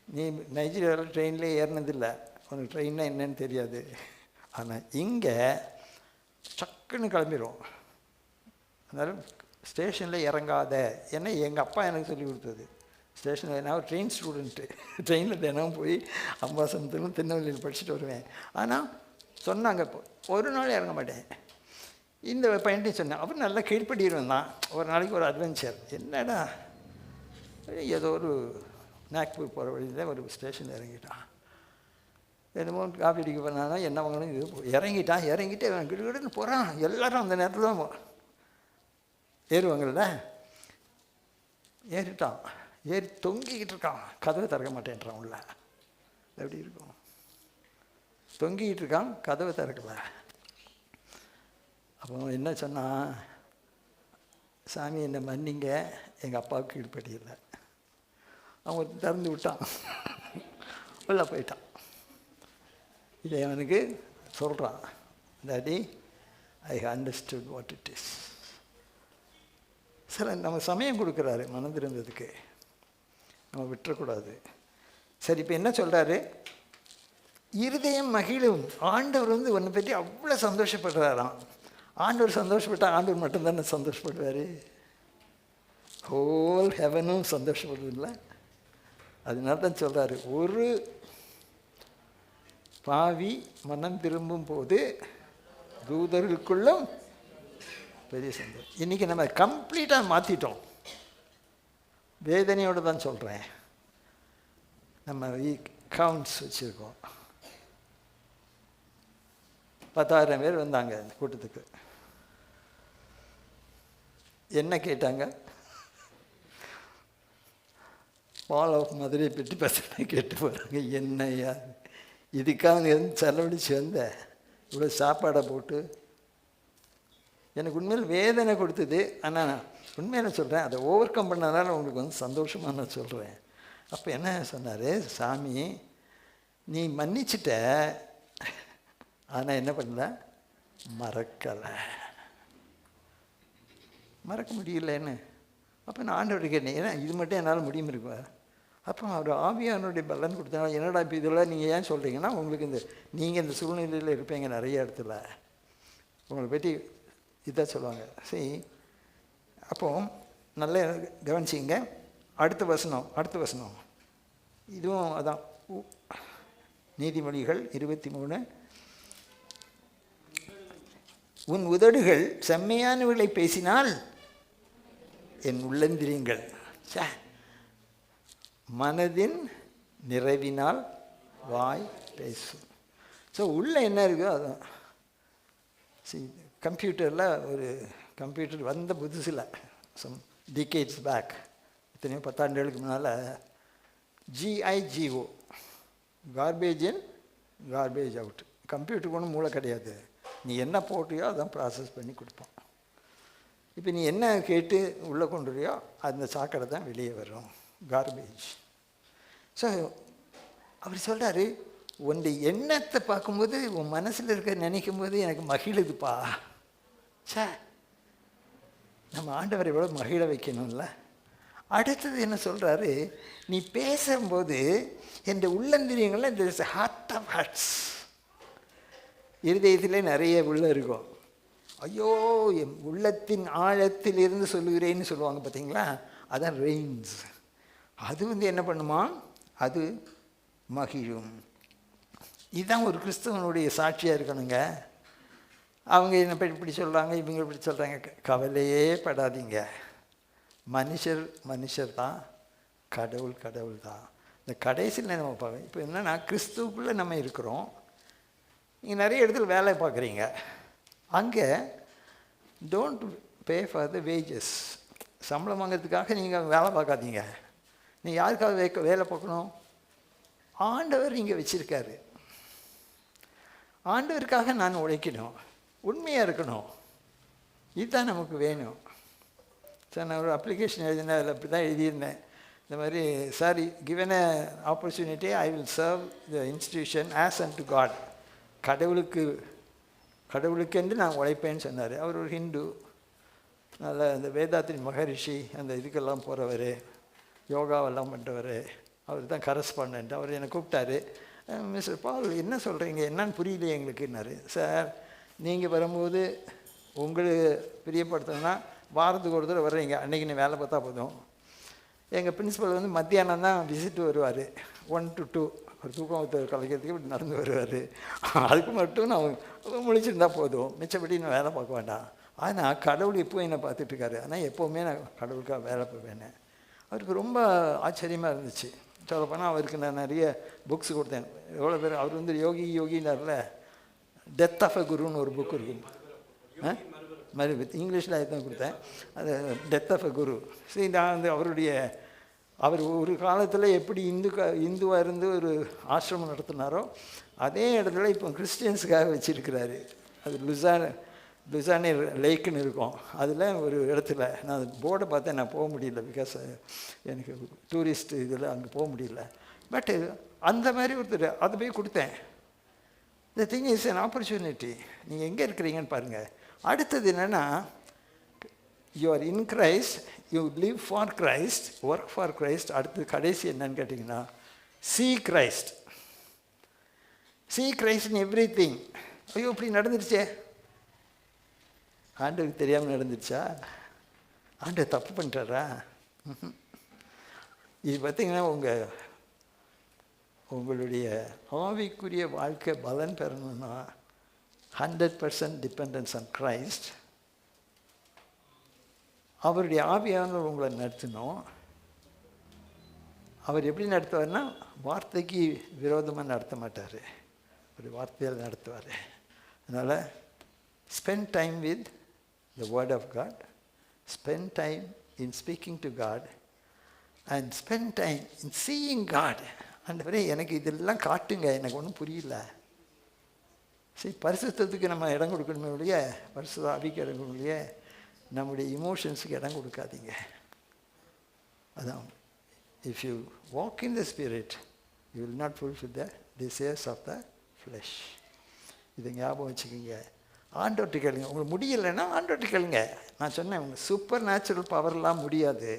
நீ நைஜீரியாவில் ட்ரெயின்லேயே ஏறினதில்லை, உனக்கு ட்ரெயின்னா என்னன்னு தெரியாது. ஆனால் இங்கே சக்குன்னு கிளம்பிடும். அதனால் ஸ்டேஷனில் இறங்காத. ஏன்னா எங்கள் அப்பா எனக்கு சொல்லி கொடுத்தது. ஸ்டேஷனில் நான் ஒரு ட்ரெயின் ஸ்டூடெண்ட்டு. ட்ரெயினில் தினம் போய் அம்பாசனத்திலும் திருநெல்வேலியில் படிச்சுட்டு வருவேன். ஆனால் சொன்னாங்க, ஒரு நாள் இறங்க மாட்டேன். இந்த பையன்ட்டையும் சொன்னேன். அவர் நல்லா கீழ்ப்படிடுவேன் தான். ஒரு நாளைக்கு ஒரு அட்வென்ச்சர். என்னடா ஏதோ ஒரு நாக்பூர் போகிற வழியில் ஒரு ஸ்டேஷன் இறங்கிட்டான். என்னமோ காஃபி அடிக்க போனானா என்ன வாங்கணும் இது இறங்கிட்டு அவன் கிடுகிடுன்னு போகிறான். எல்லோரும் அந்த நேரத்தில் தான் ஏறுவாங்கள்ல. ஏறிட்டான். ஏறி தொங்கிக்கிட்டு இருக்கான். கதவை திறக்க மாட்டேன்றான். உள்ள எப்படி இருக்கும்? தொங்கிக்கிட்டு இருக்கான், கதவை திறக்கல. அப்போ என்ன சொன்னான்? சாமி என்னை மன்னிங்க, எங்கள் அப்பாவுக்கு கீழ்ப்படியில்லை. அவன் திறந்து விட்டான், உள்ளே போயிட்டான். இதை அவனுக்கு சொல்கிறான், daddy I understood what it is. Sir நம்ம சமயம் கொடுக்குறாரு மனம் திரும்புறதுக்கு, நம்ம விட்டுறக்கூடாது. சரி, இப்போ என்ன சொல்கிறாரு? இருதயம் மகிழும். ஆண்டவர் உன்னை பற்றி அவ்வளோ சந்தோஷப்படுறாராம். ஆண்டவர் சந்தோஷப்பட்டால் ஆண்டவர் மட்டும்தானே சந்தோஷப்படுவார். ஹோல் ஹெவனும் சந்தோஷப்படுவதில்லை. அதனால தான் சொல்கிறாரு, ஒரு பாவி மனம் திரும்பும் போது தூதர்களுக்குள்ளும் பெரிய சந்தோஷம். இன்றைக்கி நம்ம கம்ப்ளீட்டாக மாற்றிட்டோம். வேதனையோடு தான் சொல்கிறேன். நம்ம கவுண்ட்ஸ் வச்சுருக்கோம். 10,000 பேர் வந்தாங்க இந்த கூட்டத்துக்கு. என்ன கேட்டாங்க? பால் ஆஃப் மதுரை பற்றி பசங்க கேட்டு போகிறாங்க. என்னையா இதுக்காக செலவழித்து இவ்வளோ சாப்பாடை போட்டு எனக்கு உண்மையில் வேதனை கொடுத்தது. ஆனால் உண்மையில சொல்கிறேன், அதை ஓவர் கம் பண்ணனால உங்களுக்கு சந்தோஷமாக நான் சொல்கிறேன். அப்போ என்ன சொன்னார்? சாமி நீ மன்னிச்சிட்ட, ஆனால் என்ன பண்ணல? மறக்கலை. மறக்க முடியலன்னு. அப்போ நான் ஆண்டவருக்கு கேட்டேன், ஏன்னா இது மட்டும் என்னால் முடியும் இருக்குவா? அப்போ அவர் ஆவியானுடைய பலன் கொடுத்தாங்க. என்னடா இப்போ இதெல்லாம் நீங்கள் ஏன் சொல்கிறீங்கன்னா, உங்களுக்கு நீங்கள் இந்த சூழ்நிலையில் இருப்பீங்க நிறைய இடத்துல, உங்களை பற்றி இதான் சொல்லுவாங்க. சரி, அப்போது நல்ல கவனிச்சிங்க. அடுத்த வசனம் இதுவும் அதான். நீதிமொழிகள் 23. உன் உதடுகள் செம்மையானவர்களை பேசினால் என் உள்ளந்திரியங்கள் மனதின் நிறைவினால் வாய் பேசும். ஸோ உள்ளே என்ன இருக்கோ அதுதான். கம்ப்யூட்டரில் ஒரு கம்ப்யூட்டர் வந்த புதுசில் சம் டிகேட்ஸ் பேக் எத்தனையோ 10 ஆண்டுகளுக்கு முன்னால் GIGO, garbage in garbage out. கம்ப்யூட்டருக்கு ஒன்றும் மூளை கிடையாது, நீ என்ன போட்டியோ அதான் ப்ராசஸ் பண்ணி கொடுப்போம். இப்போ நீ என்ன கேட்டு உள்ளே கொண்டுறியோ அந்த சாக்கடை தான் வெளியே வரும், கார்பேஜ். ஸோ அவர் சொல்கிறாரு, உன்னுடைய எண்ணத்தை பார்க்கும்போது உன் மனசில் இருக்க நினைக்கும் போது எனக்கு மகிழுதுப்பா. சே, நம்ம ஆண்டவரை எவ்வளோ மகிழ வைக்கணும்ல. அடுத்தது என்ன சொல்கிறாரு, நீ பேசும்போது என் உள்ளந்திரியங்களில் இந்த ஹார்ட் ஆஃப் ஹார்ட்ஸ், இருதயத்திலே நிறைய உள்ள இருக்கும். ஐயோ, என் உள்ளத்தின் ஆழத்தில் இருந்து சொல்லுகிறேன்னு சொல்லுவாங்க பார்த்தீங்களா, அதான் ரெயின்ஸ். அது என்ன பண்ணுமா, அது மகிழும். இதுதான் ஒரு கிறிஸ்தவனுடைய சாட்சியாக இருக்கணுங்க. அவங்க என்ன இப்படி சொல்கிறாங்க, இவங்க இப்படி சொல்கிறாங்க, கவலையே படாதீங்க. மனுஷர் தான், கடவுள் தான். இந்த கடைசியில் நம்ம பார்க்க இப்போ என்னென்னா, கிறிஸ்துவுக்குள்ளே நம்ம இருக்கிறோம். நீங்கள் நிறைய இடத்துல வேலை பார்க்குறீங்க, அங்கே don't pay for the wages. சம்பளம் வாங்கிறதுக்காக நீங்கள் வேலை பார்க்காதீங்க. நீ யாருக்காக வேலை பார்க்கணும், ஆண்டவர் இங்கே வச்சுருக்காரு. ஆண்டவருக்காக நான் உழைக்கணும், உண்மையாக இருக்கணும். இதுதான் நமக்கு வேணும். சார், நான் ஒரு அப்ளிகேஷன் எழுதினேன், அதில் அப்படி தான் எழுதியிருந்தேன். இந்த மாதிரி, sir, given a opportunity I will serve the institution as unto God. கடவுளுக்கென்று நான் உழைப்பேன்னு சொன்னார். அவர் ஒரு ஹிந்து, நல்ல அந்த வேதாத்திரி மகரிஷி அந்த இதுக்கெல்லாம் போகிறவர், யோகாவெல்லாம் பண்ணுறவர். அவர் தான் கரஸ்பாண்டன்ட். அவர் என்னை கூப்பிட்டாரு, மிஸ்டர் பால் என்ன சொல்கிறீங்க, என்னன்னு புரியலையே எங்களுக்குன்னாரு. சார், நீங்கள் வரும்போது உங்களுக்கு பிரியப்படுத்தணும்னா வாரத்துக்கு ஒரு தடவை வர்றீங்க, அன்றைக்கி நீ வேலை பார்த்தா போதும். எங்கள் பிரின்ஸிபல் மத்தியானம் தான் விசிட்டு வருவார், 1 to 2. ஒரு தூக்கம் கலைக்கிறதுக்கு இப்படி நடந்து வருவார். அதுக்கு மட்டும் நான் முழிச்சிருந்தா போதும், மிச்சப்படி நான் வேலை பார்க்க வேண்டாம். ஆனால் கடவுள் எப்போவும் என்னை பார்த்துட்ருக்காரு. ஆனால் எப்போவுமே நான் கடவுளுக்காக வேலை பார்ப்பேன். அவருக்கு ரொம்ப ஆச்சரியமாக இருந்துச்சு. சொல்லப்போனால் அவருக்கு நான் நிறைய புக்ஸ் கொடுத்தேன். எவ்வளோ பேர் அவர் யோகினார்ல, டெத் ஆஃப் அ குருன்னு ஒரு புக் இருக்கும். இங்கிலீஷில் தான் கொடுத்தேன். அது டெத் ஆஃப் அ குரு. சரி, நான் அவர் ஒரு காலத்தில் எப்படி இந்துவாக இருந்து ஒரு ஆசிரமம் நடத்தினாரோ அதே இடத்துல இப்போ கிறிஸ்டியன்ஸுக்காக வச்சுருக்கிறாரு. அது லுசானே லேக்குன்னு இருக்கும். அதில் ஒரு இடத்துல நான் போர்டை பார்த்தேன், நான் போக முடியல, பிகாஸ் எனக்கு டூரிஸ்ட் இதில் அங்கே போக முடியல. பட்டு அந்த மாதிரி ஒருத்தர் அதை போய் கொடுத்தேன். The thing is an opportunity. நீங்கள் எங்கே இருக்கிறீங்கன்னு பாருங்கள். அடுத்தது என்னென்னா, you are in Christ, you live for Christ, work for Christ. அடுத்தது கடைசி என்னன்னு கேட்டிங்கன்னா, see Christ. see Christ in everything. ஐயோ, இப்படி நடந்துருச்சே, ஆண்டவருக்கு தெரியாமல் நடந்துருச்சா, ஆண்டவர் தப்பு பண்ணிட்டாரா? இது பார்த்திங்கன்னா உங்களுடைய ஆவிக்குரிய வாழ்க்கை பலன் பெறணும்னா 100% டிபெண்டன்ஸ் ஆன் கிரைஸ்ட். அவருடைய ஆவியானவர் உங்களை நடத்தணும். அவர் எப்படி நடத்துவார்னா, வார்த்தைக்கு விரோதமாக நடத்த மாட்டார், ஒரு வார்த்தையால் நடத்துவார். அதனால் spend time with the word of God, spend time in speaking to God, and spend time in seeing God. ஆண்டவரே, எனக்கு இதெல்லாம் காட்டுங்க, எனக்கு ஒன்றும் புரியல. சரி, பரிசுத்தத்துக்கு நம்ம இடம் கொடுக்கணுமே ஒழிய, பரிசுத்த ஆவிக்கு இடம் கொடுக்கலையே, நம்முடைய இமோஷன்ஸுக்கு இடம் கொடுக்காதீங்க. அதான், if you walk in the spirit you will not fulfil the desires of the flesh. இதை ஞாபகம் வச்சுக்கோங்க. ஆண்டவர்கிட்ட கேளுங்க. உங்களுக்கு முடியலைன்னா ஆண்டவர்கிட்ட கேளுங்க. நான் சொன்னேன், உங்கள் சூப்பர் நேச்சுரல் பவர்லாம் முடியாது.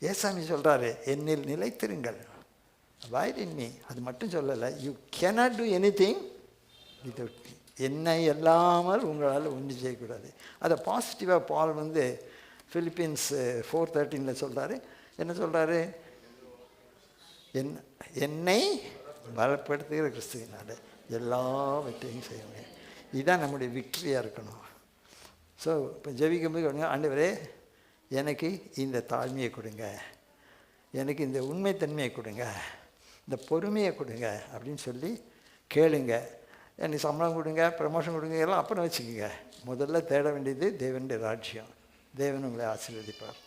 ஏசாமி சொல்கிறாரு, என்னில் நிலைத்திருங்கள், abide in me. அது மட்டும் சொல்லலை, you cannot do anything without me. என்னை இல்லாமல் உங்களால் ஒன்றும் செய்யக்கூடாது. அதை பாசிட்டிவாக பால் Philippians 4:13 சொல்கிறாரு. என்ன சொல்கிறாரு? என்னை பலப்படுத்துகிற கிறிஸ்துவினால எல்லாவற்றையும் செய்வேன். இதுதான் நம்முடைய விக்டரியாக இருக்கணும். ஸோ இப்போ ஜெபிக்கும்போது, ஆண்டவரே, எனக்கு இந்த தாழ்மையை கொடுங்க, எனக்கு இந்த உண்மைத்தன்மையை கொடுங்க, இந்த பொறுமையை கொடுங்க அப்படின்னு சொல்லி கேளுங்க. எனக்கு சம்பளம் கொடுங்க, ப்ரமோஷன் கொடுங்க, எல்லாம் அப்புறம் வச்சுக்கோங்க. முதல்ல தேட வேண்டியது தேவனுடைய ராஜ்யம். தேவன் உங்களை ஆசீர்வதிப்பார்.